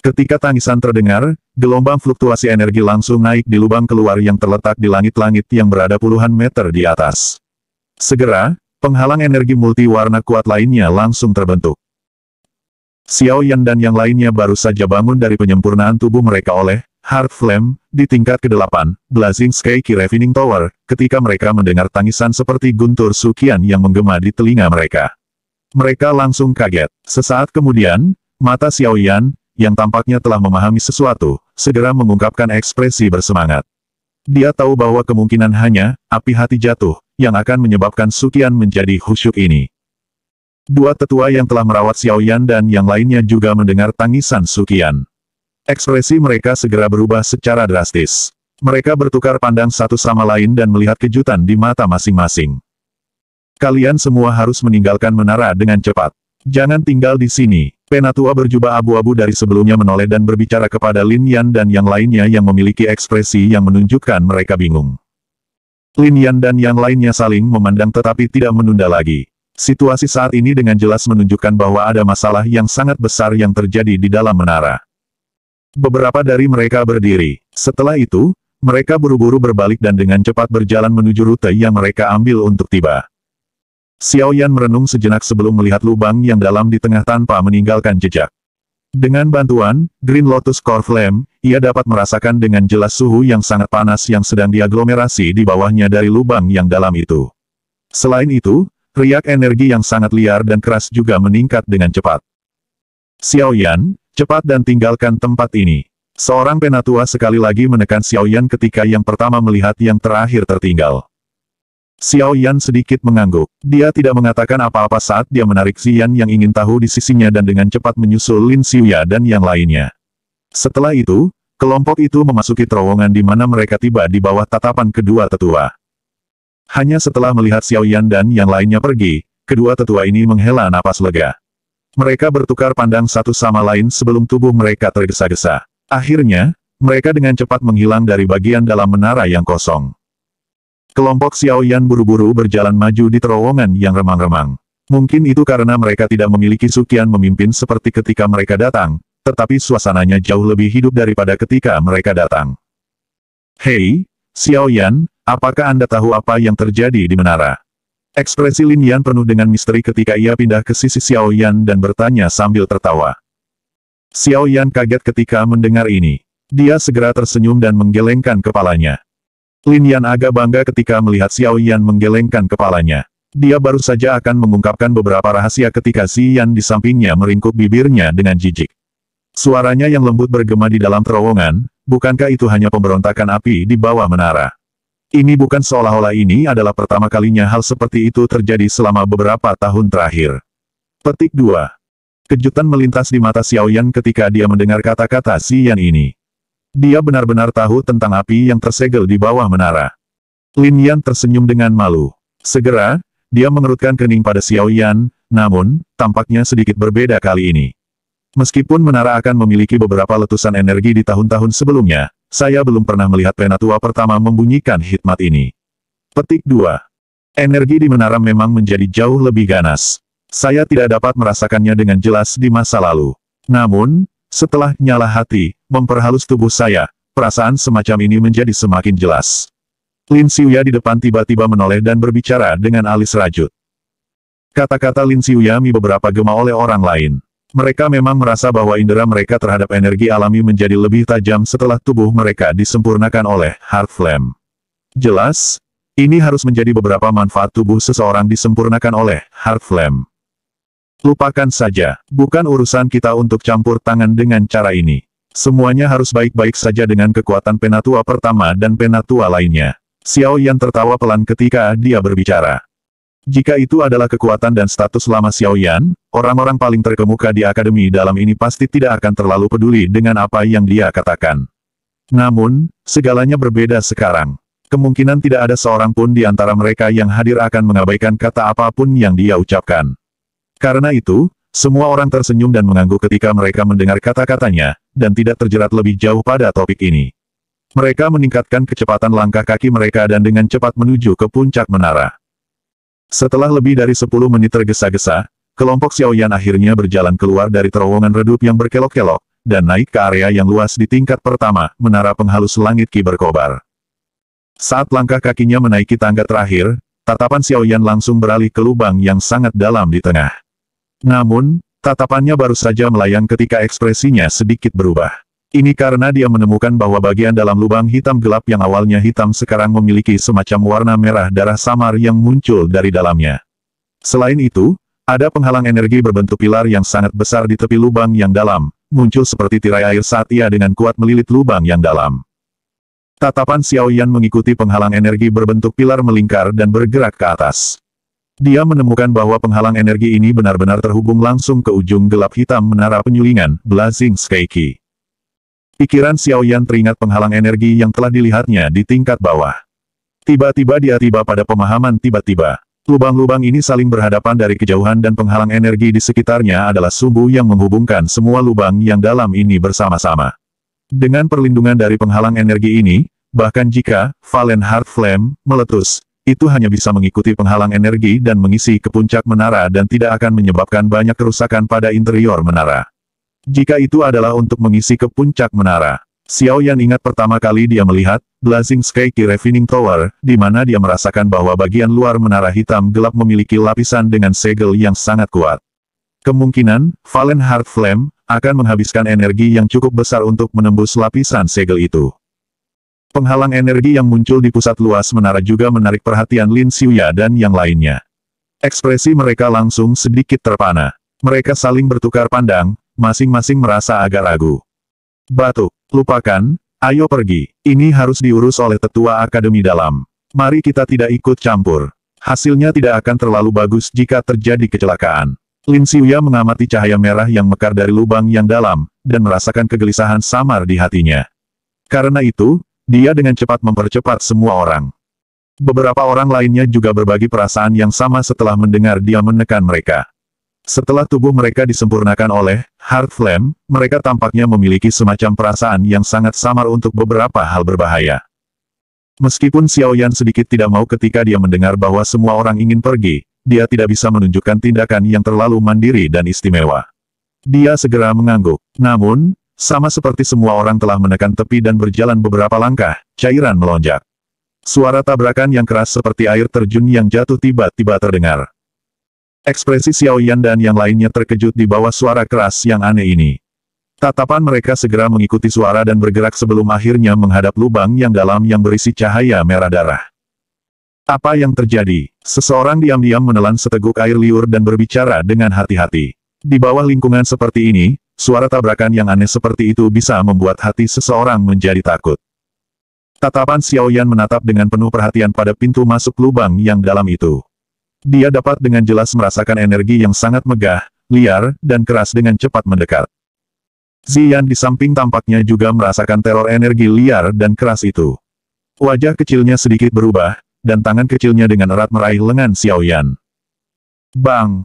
Ketika tangisan terdengar, gelombang fluktuasi energi langsung naik di lubang keluar yang terletak di langit-langit yang berada puluhan meter di atas. Segera, penghalang energi multi-warna kuat lainnya langsung terbentuk. Xiao Yan dan yang lainnya baru saja bangun dari penyempurnaan tubuh mereka oleh Heart Flame di tingkat ke-8, Blazing Sky Key Refining Tower, ketika mereka mendengar tangisan seperti guntur Suqian yang menggema di telinga mereka. Mereka langsung kaget. Sesaat kemudian, mata Xiao Yan, yang tampaknya telah memahami sesuatu, segera mengungkapkan ekspresi bersemangat. Dia tahu bahwa kemungkinan hanya api hati jatuh, yang akan menyebabkan Suqian menjadi khusyuk ini. Dua tetua yang telah merawat Xiao Yan dan yang lainnya juga mendengar tangisan Suqian. Ekspresi mereka segera berubah secara drastis. Mereka bertukar pandang satu sama lain dan melihat kejutan di mata masing-masing. Kalian semua harus meninggalkan menara dengan cepat. Jangan tinggal di sini. Penatua berjubah abu-abu dari sebelumnya menoleh dan berbicara kepada Lin Yan dan yang lainnya yang memiliki ekspresi yang menunjukkan mereka bingung. Lin Yan dan yang lainnya saling memandang tetapi tidak menunda lagi. Situasi saat ini dengan jelas menunjukkan bahwa ada masalah yang sangat besar yang terjadi di dalam menara. Beberapa dari mereka berdiri. Setelah itu, mereka buru-buru berbalik dan dengan cepat berjalan menuju rute yang mereka ambil untuk tiba. Xiao Yan merenung sejenak sebelum melihat lubang yang dalam di tengah tanpa meninggalkan jejak. Dengan bantuan Green Lotus Core Flame, ia dapat merasakan dengan jelas suhu yang sangat panas yang sedang diaglomerasi di bawahnya dari lubang yang dalam itu. Selain itu, riak energi yang sangat liar dan keras juga meningkat dengan cepat. Xiao Yan, cepat dan tinggalkan tempat ini. Seorang penatua sekali lagi menekan Xiao Yan ketika yang pertama melihat yang terakhir tertinggal. Xiao Yan sedikit mengangguk. Dia tidak mengatakan apa-apa saat dia menarik Xian yang ingin tahu di sisinya dan dengan cepat menyusul Lin Xiuya dan yang lainnya. Setelah itu, kelompok itu memasuki terowongan di mana mereka tiba di bawah tatapan kedua tetua. Hanya setelah melihat Xiao Yan dan yang lainnya pergi, kedua tetua ini menghela napas lega. Mereka bertukar pandang satu sama lain sebelum tubuh mereka tergesa-gesa. Akhirnya, mereka dengan cepat menghilang dari bagian dalam menara yang kosong. Kelompok Xiao Yan buru-buru berjalan maju di terowongan yang remang-remang. Mungkin itu karena mereka tidak memiliki Suqian memimpin seperti ketika mereka datang, tetapi suasananya jauh lebih hidup daripada ketika mereka datang. Hei, Xiao Yan, apakah Anda tahu apa yang terjadi di menara? Ekspresi Lin Yan penuh dengan misteri ketika ia pindah ke sisi Xiao Yan dan bertanya sambil tertawa. Xiao Yan kaget ketika mendengar ini. Dia segera tersenyum dan menggelengkan kepalanya. Lin Yan agak bangga ketika melihat Xiao Yan menggelengkan kepalanya. Dia baru saja akan mengungkapkan beberapa rahasia ketika Xian di sampingnya meringkuk bibirnya dengan jijik. Suaranya yang lembut bergema di dalam terowongan, bukankah itu hanya pemberontakan api di bawah menara? Ini bukan seolah-olah ini adalah pertama kalinya hal seperti itu terjadi selama beberapa tahun terakhir. Petik 2. Kejutan melintas di mata Xiao Yan ketika dia mendengar kata-kata Xian ini. Dia benar-benar tahu tentang api yang tersegel di bawah menara. Lin Yan tersenyum dengan malu. Segera, dia mengerutkan kening pada Xiao Yan, namun, tampaknya sedikit berbeda kali ini. Meskipun menara akan memiliki beberapa letusan energi di tahun-tahun sebelumnya, saya belum pernah melihat penatua pertama membunyikan hikmat ini. Petik 2. Energi di menara memang menjadi jauh lebih ganas. Saya tidak dapat merasakannya dengan jelas di masa lalu. Namun, setelah nyala hati, memperhalus tubuh saya, perasaan semacam ini menjadi semakin jelas. Lin Xiuya di depan tiba-tiba menoleh dan berbicara dengan alis rajut. Kata-kata Lin Xiuya beberapa gema oleh orang lain. Mereka memang merasa bahwa indera mereka terhadap energi alami menjadi lebih tajam setelah tubuh mereka disempurnakan oleh Heart Flame. Jelas, ini harus menjadi beberapa manfaat tubuh seseorang disempurnakan oleh Heart Flame. Lupakan saja, bukan urusan kita untuk campur tangan dengan cara ini. Semuanya harus baik-baik saja dengan kekuatan penatua pertama dan penatua lainnya. Xiao Yan tertawa pelan ketika dia berbicara. Jika itu adalah kekuatan dan status lama Xiao Yan, orang-orang paling terkemuka di akademi dalam ini pasti tidak akan terlalu peduli dengan apa yang dia katakan. Namun, segalanya berbeda sekarang. Kemungkinan tidak ada seorang pun di antara mereka yang hadir akan mengabaikan kata apapun yang dia ucapkan. Karena itu, semua orang tersenyum dan mengangguk ketika mereka mendengar kata-katanya, dan tidak terjerat lebih jauh pada topik ini. Mereka meningkatkan kecepatan langkah kaki mereka dan dengan cepat menuju ke puncak menara. Setelah lebih dari 10 menit tergesa-gesa, kelompok Xiao Yan akhirnya berjalan keluar dari terowongan redup yang berkelok-kelok, dan naik ke area yang luas di tingkat pertama, menara penghalus langit Qi berkobar. Saat langkah kakinya menaiki tangga terakhir, tatapan Xiao Yan langsung beralih ke lubang yang sangat dalam di tengah. Namun, tatapannya baru saja melayang ketika ekspresinya sedikit berubah. Ini karena dia menemukan bahwa bagian dalam lubang hitam gelap yang awalnya hitam sekarang memiliki semacam warna merah darah samar yang muncul dari dalamnya. Selain itu, ada penghalang energi berbentuk pilar yang sangat besar di tepi lubang yang dalam, muncul seperti tirai air saat ia dengan kuat melilit lubang yang dalam. Tatapan Xiao Yan mengikuti penghalang energi berbentuk pilar melingkar dan bergerak ke atas. Dia menemukan bahwa penghalang energi ini benar-benar terhubung langsung ke ujung gelap hitam menara penyulingan, Blazing Sky Qi. Pikiran Xiao Yan teringat penghalang energi yang telah dilihatnya di tingkat bawah. Tiba-tiba dia tiba pada pemahaman tiba-tiba. Lubang-lubang ini saling berhadapan dari kejauhan dan penghalang energi di sekitarnya adalah sumbu yang menghubungkan semua lubang yang dalam ini bersama-sama. Dengan perlindungan dari penghalang energi ini, bahkan jika Valen Heart Flame meletus, itu hanya bisa mengikuti penghalang energi dan mengisi ke puncak menara dan tidak akan menyebabkan banyak kerusakan pada interior menara. Jika itu adalah untuk mengisi ke puncak menara. Xiao Yan ingat pertama kali dia melihat Blazing Sky Key Refining Tower, di mana dia merasakan bahwa bagian luar menara hitam gelap memiliki lapisan dengan segel yang sangat kuat. Kemungkinan, Valen Heart Flame akan menghabiskan energi yang cukup besar untuk menembus lapisan segel itu. Penghalang energi yang muncul di pusat luas menara juga menarik perhatian Lin Xiuya dan yang lainnya. Ekspresi mereka langsung sedikit terpana. Mereka saling bertukar pandang, masing-masing merasa agak ragu. Batuk, lupakan, ayo pergi. Ini harus diurus oleh tetua Akademi Dalam. Mari kita tidak ikut campur. Hasilnya tidak akan terlalu bagus jika terjadi kecelakaan. Lin Xiuya mengamati cahaya merah yang mekar dari lubang yang dalam, dan merasakan kegelisahan samar di hatinya. Karena itu, dia dengan cepat mempercepat semua orang. Beberapa orang lainnya juga berbagi perasaan yang sama setelah mendengar dia menekan mereka. Setelah tubuh mereka disempurnakan oleh Heart Flame, mereka tampaknya memiliki semacam perasaan yang sangat samar untuk beberapa hal berbahaya. Meskipun Xiao Yan sedikit tidak mau ketika dia mendengar bahwa semua orang ingin pergi, dia tidak bisa menunjukkan tindakan yang terlalu mandiri dan istimewa. Dia segera mengangguk. Namun, sama seperti semua orang telah menekan tepi dan berjalan beberapa langkah, cairan melonjak. Suara tabrakan yang keras seperti air terjun yang jatuh tiba-tiba terdengar. Ekspresi Xiao Yan dan yang lainnya terkejut di bawah suara keras yang aneh ini. Tatapan mereka segera mengikuti suara dan bergerak sebelum akhirnya menghadap lubang yang dalam yang berisi cahaya merah darah. Apa yang terjadi? Seseorang diam-diam menelan seteguk air liur dan berbicara dengan hati-hati. Di bawah lingkungan seperti ini, suara tabrakan yang aneh seperti itu bisa membuat hati seseorang menjadi takut. Tatapan Xiao Yan menatap dengan penuh perhatian pada pintu masuk lubang yang dalam itu. Dia dapat dengan jelas merasakan energi yang sangat megah, liar, dan keras dengan cepat mendekat. Ziyan di samping tampaknya juga merasakan teror energi liar dan keras itu. Wajah kecilnya sedikit berubah, dan tangan kecilnya dengan erat meraih lengan Xiao Yan. Bang!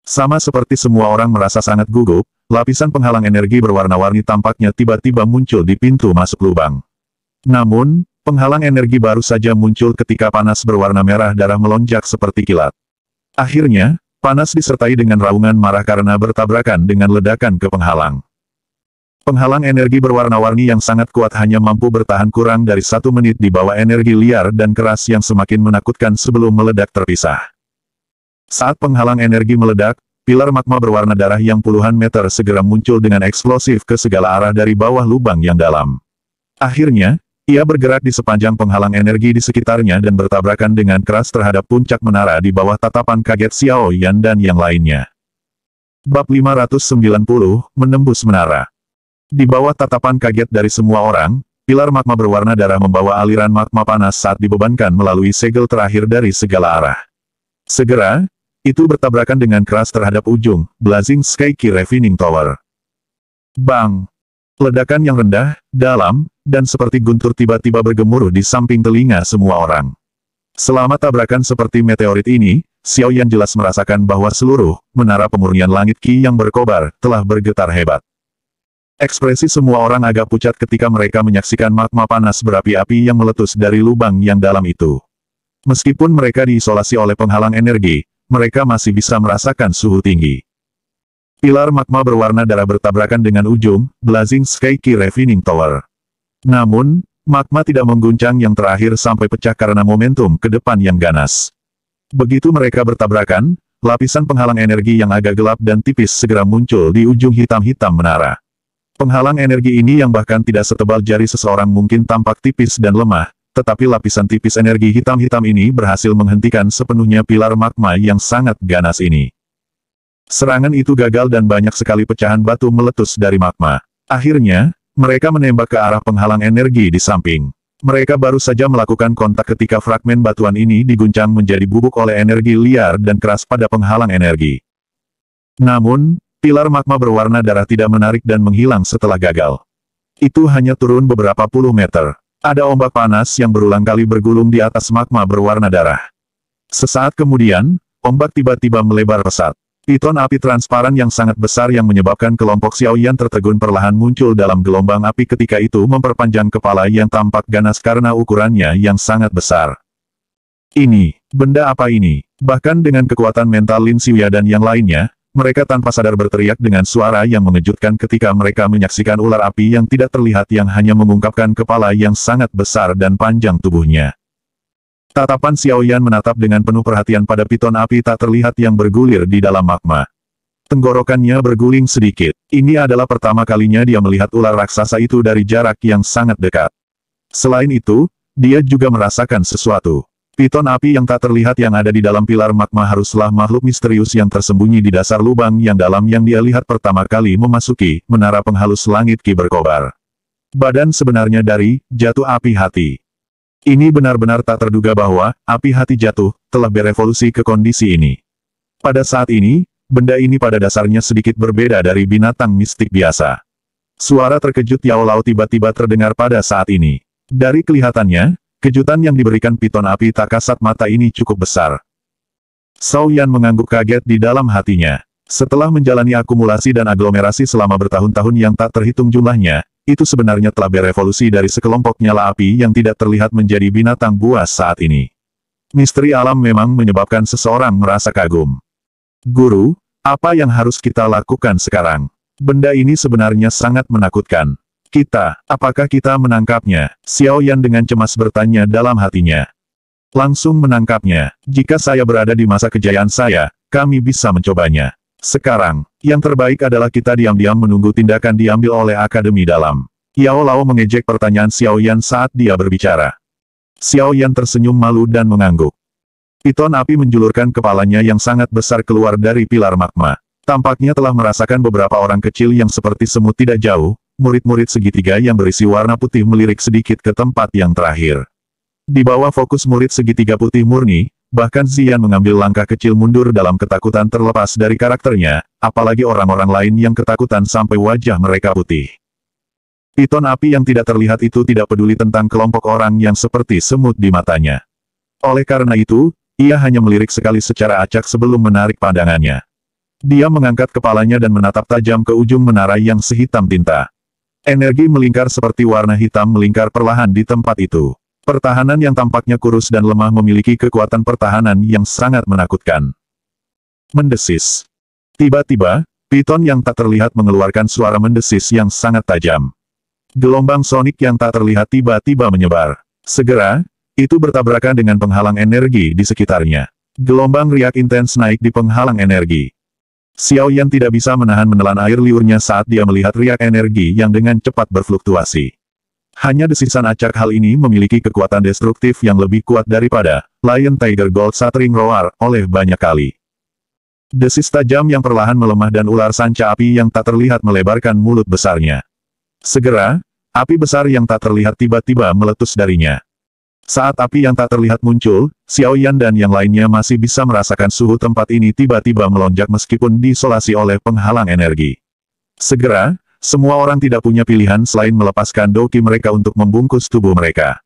Sama seperti semua orang merasa sangat gugup, lapisan penghalang energi berwarna-warni tampaknya tiba-tiba muncul di pintu masuk lubang. Namun, penghalang energi baru saja muncul ketika panas berwarna merah darah melonjak seperti kilat. Akhirnya, panas disertai dengan raungan marah karena bertabrakan dengan ledakan ke penghalang. Penghalang energi berwarna-warni yang sangat kuat hanya mampu bertahan kurang dari 1 menit di bawah energi liar dan keras yang semakin menakutkan sebelum meledak terpisah. Saat penghalang energi meledak, pilar magma berwarna darah yang puluhan meter segera muncul dengan eksplosif ke segala arah dari bawah lubang yang dalam. Akhirnya, ia bergerak di sepanjang penghalang energi di sekitarnya dan bertabrakan dengan keras terhadap puncak menara di bawah tatapan kaget Xiao Yan dan yang lainnya. Bab 590, Menembus Menara. Di bawah tatapan kaget dari semua orang, pilar magma berwarna darah membawa aliran magma panas saat dibebankan melalui segel terakhir dari segala arah. Segera, itu bertabrakan dengan keras terhadap ujung Blazing Sky Key Refining Tower. Bang! Ledakan yang rendah, dalam, dan seperti guntur tiba-tiba bergemuruh di samping telinga semua orang. Selama tabrakan seperti meteorit ini, Xiao Yan jelas merasakan bahwa seluruh menara pemurnian langit Qi yang berkobar telah bergetar hebat. Ekspresi semua orang agak pucat ketika mereka menyaksikan magma panas berapi-api yang meletus dari lubang yang dalam itu. Meskipun mereka diisolasi oleh penghalang energi, mereka masih bisa merasakan suhu tinggi. Pilar magma berwarna darah bertabrakan dengan ujung Blazing Sky Key Refining Tower. Namun, magma tidak mengguncang yang terakhir sampai pecah karena momentum ke depan yang ganas. Begitu mereka bertabrakan, lapisan penghalang energi yang agak gelap dan tipis segera muncul di ujung hitam-hitam menara. Penghalang energi ini yang bahkan tidak setebal jari seseorang mungkin tampak tipis dan lemah, tetapi lapisan tipis energi hitam-hitam ini berhasil menghentikan sepenuhnya pilar magma yang sangat ganas ini. Serangan itu gagal dan banyak sekali pecahan batu meletus dari magma. Akhirnya, mereka menembak ke arah penghalang energi di samping. Mereka baru saja melakukan kontak ketika fragmen batuan ini diguncang menjadi bubuk oleh energi liar dan keras pada penghalang energi. Namun, pilar magma berwarna darah tidak menarik dan menghilang setelah gagal. Itu hanya turun beberapa puluh meter. Ada ombak panas yang berulang kali bergulung di atas magma berwarna darah. Sesaat kemudian, ombak tiba-tiba melebar pesat. Piton api transparan yang sangat besar yang menyebabkan kelompok Xiao Yan tertegun perlahan muncul dalam gelombang api ketika itu memperpanjang kepala yang tampak ganas karena ukurannya yang sangat besar. Ini, benda apa ini? Bahkan dengan kekuatan mental Lin Xiuya dan yang lainnya, mereka tanpa sadar berteriak dengan suara yang mengejutkan ketika mereka menyaksikan ular api yang tidak terlihat yang hanya mengungkapkan kepala yang sangat besar dan panjang tubuhnya. Tatapan Xiaoyan menatap dengan penuh perhatian pada piton api tak terlihat yang bergulir di dalam magma. Tenggorokannya berguling sedikit. Ini adalah pertama kalinya dia melihat ular raksasa itu dari jarak yang sangat dekat. Selain itu, dia juga merasakan sesuatu. Piton api yang tak terlihat yang ada di dalam pilar magma haruslah makhluk misterius yang tersembunyi di dasar lubang yang dalam yang dia lihat pertama kali memasuki menara penghalus langit Ki berkobar. Badan sebenarnya dari jatuh api hati. Ini benar-benar tak terduga bahwa api hati jatuh telah berevolusi ke kondisi ini. Pada saat ini, benda ini pada dasarnya sedikit berbeda dari binatang mistik biasa. Suara terkejut Yao Lao tiba-tiba terdengar pada saat ini. Dari kelihatannya, kejutan yang diberikan piton api tak kasat mata ini cukup besar. Cao Yan mengangguk kaget di dalam hatinya. Setelah menjalani akumulasi dan aglomerasi selama bertahun-tahun yang tak terhitung jumlahnya, itu sebenarnya telah berevolusi dari sekelompok nyala api yang tidak terlihat menjadi binatang buas saat ini. Misteri alam memang menyebabkan seseorang merasa kagum. Guru, apa yang harus kita lakukan sekarang? Benda ini sebenarnya sangat menakutkan. Apakah kita menangkapnya? Xiao Yan dengan cemas bertanya dalam hatinya. Langsung menangkapnya. Jika saya berada di masa kejayaan saya, kami bisa mencobanya. Sekarang, yang terbaik adalah kita diam-diam menunggu tindakan diambil oleh Akademi Dalam. Yao Lao mengejek pertanyaan Xiao Yan saat dia berbicara. Xiao Yan tersenyum malu dan mengangguk. Piton api menjulurkan kepalanya yang sangat besar keluar dari pilar magma. Tampaknya telah merasakan beberapa orang kecil yang seperti semut tidak jauh, murid-murid segitiga yang berisi warna putih melirik sedikit ke tempat yang terakhir. Di bawah fokus murid segitiga putih murni, bahkan Ziyan mengambil langkah kecil mundur dalam ketakutan terlepas dari karakternya, apalagi orang-orang lain yang ketakutan sampai wajah mereka putih. Piton api yang tidak terlihat itu tidak peduli tentang kelompok orang yang seperti semut di matanya. Oleh karena itu, ia hanya melirik sekali secara acak sebelum menarik pandangannya. Dia mengangkat kepalanya dan menatap tajam ke ujung menara yang sehitam tinta. Energi melingkar seperti warna hitam melingkar perlahan di tempat itu. Pertahanan yang tampaknya kurus dan lemah memiliki kekuatan pertahanan yang sangat menakutkan. Mendesis. Tiba-tiba, piton yang tak terlihat mengeluarkan suara mendesis yang sangat tajam. Gelombang sonik yang tak terlihat tiba-tiba menyebar. Segera, itu bertabrakan dengan penghalang energi di sekitarnya. Gelombang riak intens naik di penghalang energi. Xiao Yan tidak bisa menahan air liurnya saat dia melihat riak energi yang dengan cepat berfluktuasi. Hanya desisan acak hal ini memiliki kekuatan destruktif yang lebih kuat daripada Lion Tiger Gold Shattering Roar oleh banyak kali. Desis tajam yang perlahan melemah dan ular sanca api yang tak terlihat melebarkan mulut besarnya. Segera, api besar yang tak terlihat tiba-tiba meletus darinya. Saat api yang tak terlihat muncul, Xiao Yan dan yang lainnya masih bisa merasakan suhu tempat ini tiba-tiba melonjak meskipun diisolasi oleh penghalang energi. Segera, semua orang tidak punya pilihan selain melepaskan doki mereka untuk membungkus tubuh mereka.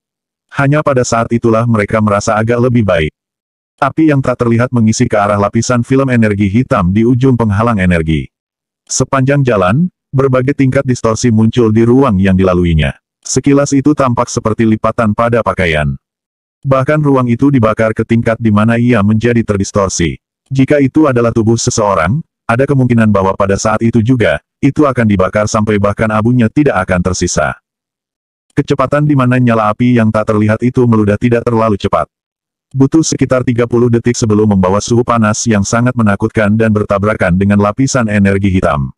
Hanya pada saat itulah mereka merasa agak lebih baik. Api yang tak terlihat mengisi ke arah lapisan film energi hitam di ujung penghalang energi. Sepanjang jalan, berbagai tingkat distorsi muncul di ruang yang dilaluinya. Sekilas itu tampak seperti lipatan pada pakaian. Bahkan ruang itu dibakar ke tingkat di mana ia menjadi terdistorsi. Jika itu adalah tubuh seseorang, ada kemungkinan bahwa pada saat itu juga, itu akan dibakar sampai bahkan abunya tidak akan tersisa. Kecepatan di mana nyala api yang tak terlihat itu meludah tidak terlalu cepat. Butuh sekitar 30 detik sebelum membawa suhu panas yang sangat menakutkan dan bertabrakan dengan lapisan energi hitam.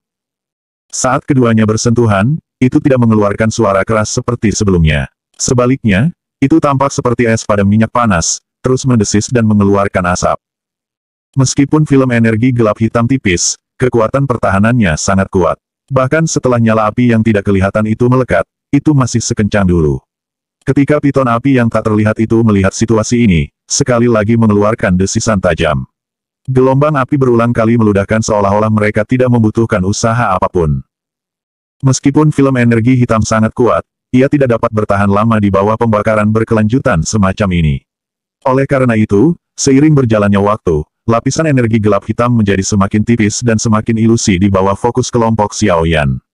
Saat keduanya bersentuhan, itu tidak mengeluarkan suara keras seperti sebelumnya. Sebaliknya, itu tampak seperti es pada minyak panas, terus mendesis dan mengeluarkan asap. Meskipun film energi gelap hitam tipis, kekuatan pertahanannya sangat kuat. Bahkan setelah nyala api yang tidak kelihatan itu melekat, itu masih sekencang dulu. Ketika piton api yang tak terlihat itu melihat situasi ini, sekali lagi mengeluarkan desisan tajam. Gelombang api berulang kali meludahkan seolah-olah mereka tidak membutuhkan usaha apapun. Meskipun film energi hitam sangat kuat, ia tidak dapat bertahan lama di bawah pembakaran berkelanjutan semacam ini. Oleh karena itu, seiring berjalannya waktu, lapisan energi gelap hitam menjadi semakin tipis dan semakin ilusi di bawah fokus kelompok Xiao Yan.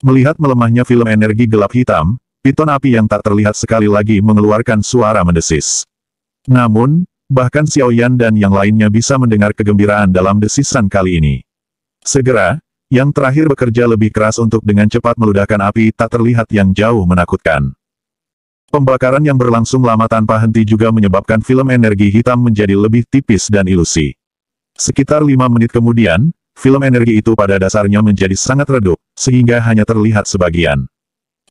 Melihat melemahnya film energi gelap hitam, piton api yang tak terlihat sekali lagi mengeluarkan suara mendesis. Namun, bahkan Xiao Yan dan yang lainnya bisa mendengar kegembiraan dalam desisan kali ini. Segera, yang terakhir bekerja lebih keras untuk dengan cepat meludahkan api tak terlihat yang jauh menakutkan. Pembakaran yang berlangsung lama tanpa henti juga menyebabkan film energi hitam menjadi lebih tipis dan ilusi. Sekitar 5 menit kemudian, film energi itu pada dasarnya menjadi sangat redup, sehingga hanya terlihat sebagian.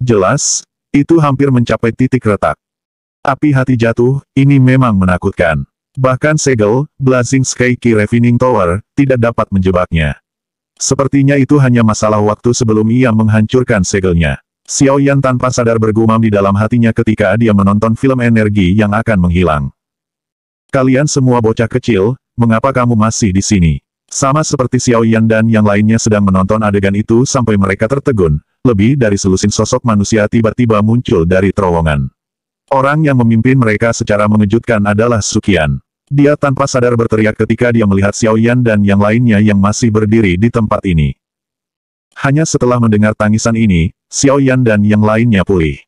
Jelas, itu hampir mencapai titik retak. Api hati jatuh, ini memang menakutkan. Bahkan segel, Blazing Sky Key Refining Tower, tidak dapat menjebaknya. Sepertinya itu hanya masalah waktu sebelum ia menghancurkan segelnya. Xiao Yan tanpa sadar bergumam di dalam hatinya ketika dia menonton film energi yang akan menghilang. Kalian semua bocah kecil, mengapa kamu masih di sini? Sama seperti Xiao Yan dan yang lainnya sedang menonton adegan itu sampai mereka tertegun, lebih dari selusin sosok manusia tiba-tiba muncul dari terowongan. Orang yang memimpin mereka secara mengejutkan adalah Suqian. Dia tanpa sadar berteriak ketika dia melihat Xiao Yan dan yang lainnya yang masih berdiri di tempat ini. Hanya setelah mendengar tangisan ini, Xiao Yan dan yang lainnya pulih.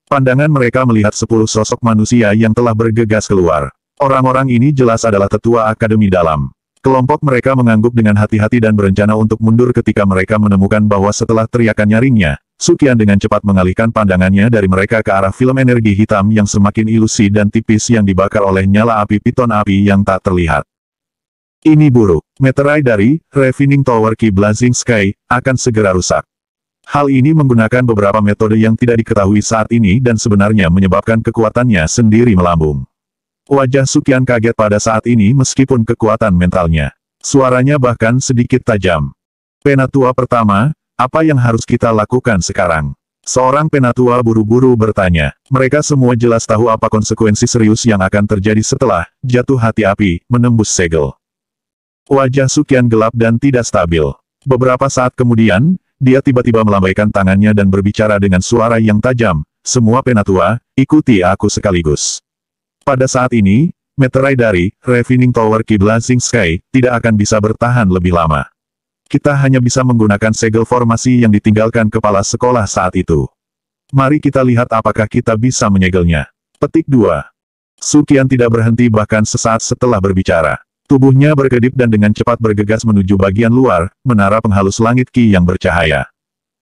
Pandangan mereka melihat 10 sosok manusia yang telah bergegas keluar. Orang-orang ini jelas adalah tetua Akademi Dalam. Kelompok mereka mengangguk dengan hati-hati dan berencana untuk mundur ketika mereka menemukan bahwa setelah teriakan nyaringnya, Suqian dengan cepat mengalihkan pandangannya dari mereka ke arah film energi hitam yang semakin ilusi dan tipis yang dibakar oleh nyala api piton api yang tak terlihat. Ini buruk. Meterai dari Refining Tower Key Blazing Sky akan segera rusak. Hal ini menggunakan beberapa metode yang tidak diketahui saat ini dan sebenarnya menyebabkan kekuatannya sendiri melambung. Wajah Suqian kaget pada saat ini meskipun kekuatan mentalnya. Suaranya bahkan sedikit tajam. Penatua pertama, apa yang harus kita lakukan sekarang? Seorang penatua buru-buru bertanya. Mereka semua jelas tahu apa konsekuensi serius yang akan terjadi setelah jatuh hati api menembus segel. Wajah Suqian gelap dan tidak stabil. Beberapa saat kemudian, dia tiba-tiba melambaikan tangannya dan berbicara dengan suara yang tajam. Semua penatua, ikuti aku sekaligus. Pada saat ini, meterai dari Refining Tower Key Blazing Sky tidak akan bisa bertahan lebih lama. Kita hanya bisa menggunakan segel formasi yang ditinggalkan kepala sekolah saat itu. Mari kita lihat apakah kita bisa menyegelnya. Petik 2. Suqian tidak berhenti bahkan sesaat setelah berbicara. Tubuhnya berkedip dan dengan cepat bergegas menuju bagian luar, menara penghalus langit Qi yang bercahaya.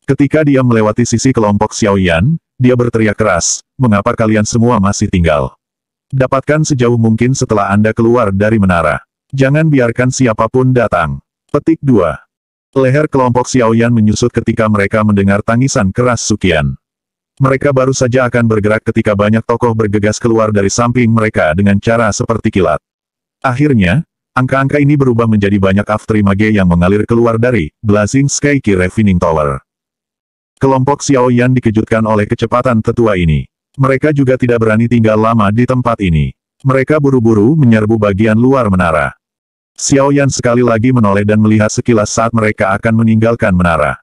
Ketika dia melewati sisi kelompok Xiao Yan, dia berteriak keras, mengapa kalian semua masih tinggal? Dapatkan sejauh mungkin setelah Anda keluar dari menara. Jangan biarkan siapapun datang. Petik 2. Leher kelompok Xiao Yan menyusut ketika mereka mendengar tangisan keras Suqian. Mereka baru saja akan bergerak ketika banyak tokoh bergegas keluar dari samping mereka dengan cara seperti kilat. Akhirnya, angka-angka ini berubah menjadi banyak afterimage yang mengalir keluar dari Blazing Sky Key Refining Tower. Kelompok Xiao Yan dikejutkan oleh kecepatan tetua ini. Mereka juga tidak berani tinggal lama di tempat ini. Mereka buru-buru menyerbu bagian luar menara. Xiao Yan sekali lagi menoleh dan melihat sekilas saat mereka akan meninggalkan menara.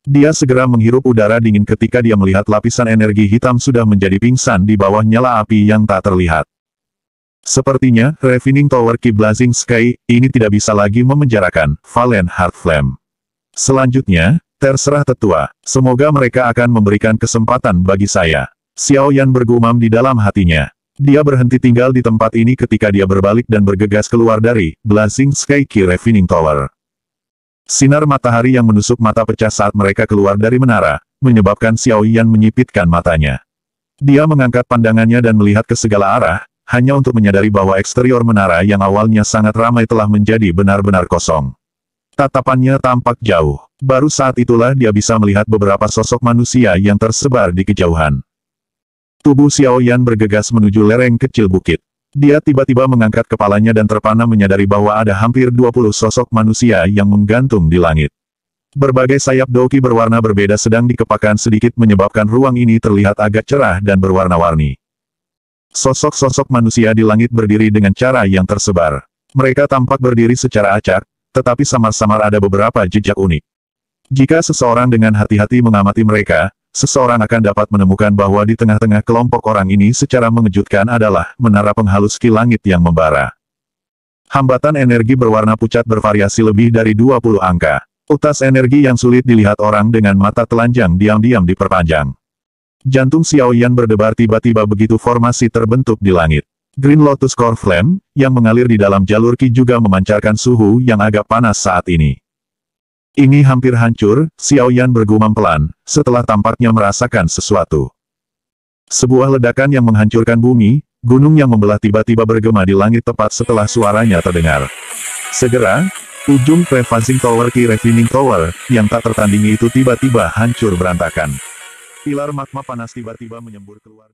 Dia segera menghirup udara dingin ketika dia melihat lapisan energi hitam sudah menjadi pingsan di bawah nyala api yang tak terlihat. Sepertinya, Refining Tower Key Blazing Sky ini tidak bisa lagi memenjarakan Valen Heart Flame. Selanjutnya, terserah tetua. Semoga mereka akan memberikan kesempatan bagi saya. Xiao Yan bergumam di dalam hatinya. Dia berhenti tinggal di tempat ini ketika dia berbalik dan bergegas keluar dari Blazing Sky Key Refining Tower. Sinar matahari yang menusuk mata pecah saat mereka keluar dari menara, menyebabkan Xiao Yan menyipitkan matanya. Dia mengangkat pandangannya dan melihat ke segala arah, hanya untuk menyadari bahwa eksterior menara yang awalnya sangat ramai telah menjadi benar-benar kosong. Tatapannya tampak jauh. Baru saat itulah dia bisa melihat beberapa sosok manusia yang tersebar di kejauhan. Tubuh Xiao Yan bergegas menuju lereng kecil bukit. Dia tiba-tiba mengangkat kepalanya dan terpana menyadari bahwa ada hampir 20 sosok manusia yang menggantung di langit. Berbagai sayap doki berwarna berbeda sedang dikepakkan sedikit menyebabkan ruang ini terlihat agak cerah dan berwarna-warni. Sosok-sosok manusia di langit berdiri dengan cara yang tersebar. Mereka tampak berdiri secara acak, tetapi samar-samar ada beberapa jejak unik. Jika seseorang dengan hati-hati mengamati mereka, seseorang akan dapat menemukan bahwa di tengah-tengah kelompok orang ini secara mengejutkan adalah menara penghalus Qi langit yang membara. Hambatan energi berwarna pucat bervariasi lebih dari 20 angka. Utas energi yang sulit dilihat orang dengan mata telanjang diam-diam diperpanjang. Jantung Xiao Yan berdebar tiba-tiba begitu formasi terbentuk di langit. Green Lotus Core Flame, yang mengalir di dalam jalur Qi juga memancarkan suhu yang agak panas saat ini. Ini hampir hancur, Xiao Yan bergumam pelan, setelah tampaknya merasakan sesuatu. Sebuah ledakan yang menghancurkan bumi, gunung yang membelah tiba-tiba bergema di langit tepat setelah suaranya terdengar. Segera, ujung Prefacing Tower Qi Refining Tower, yang tak tertandingi itu tiba-tiba hancur berantakan. Pilar magma panas tiba-tiba menyembur keluar.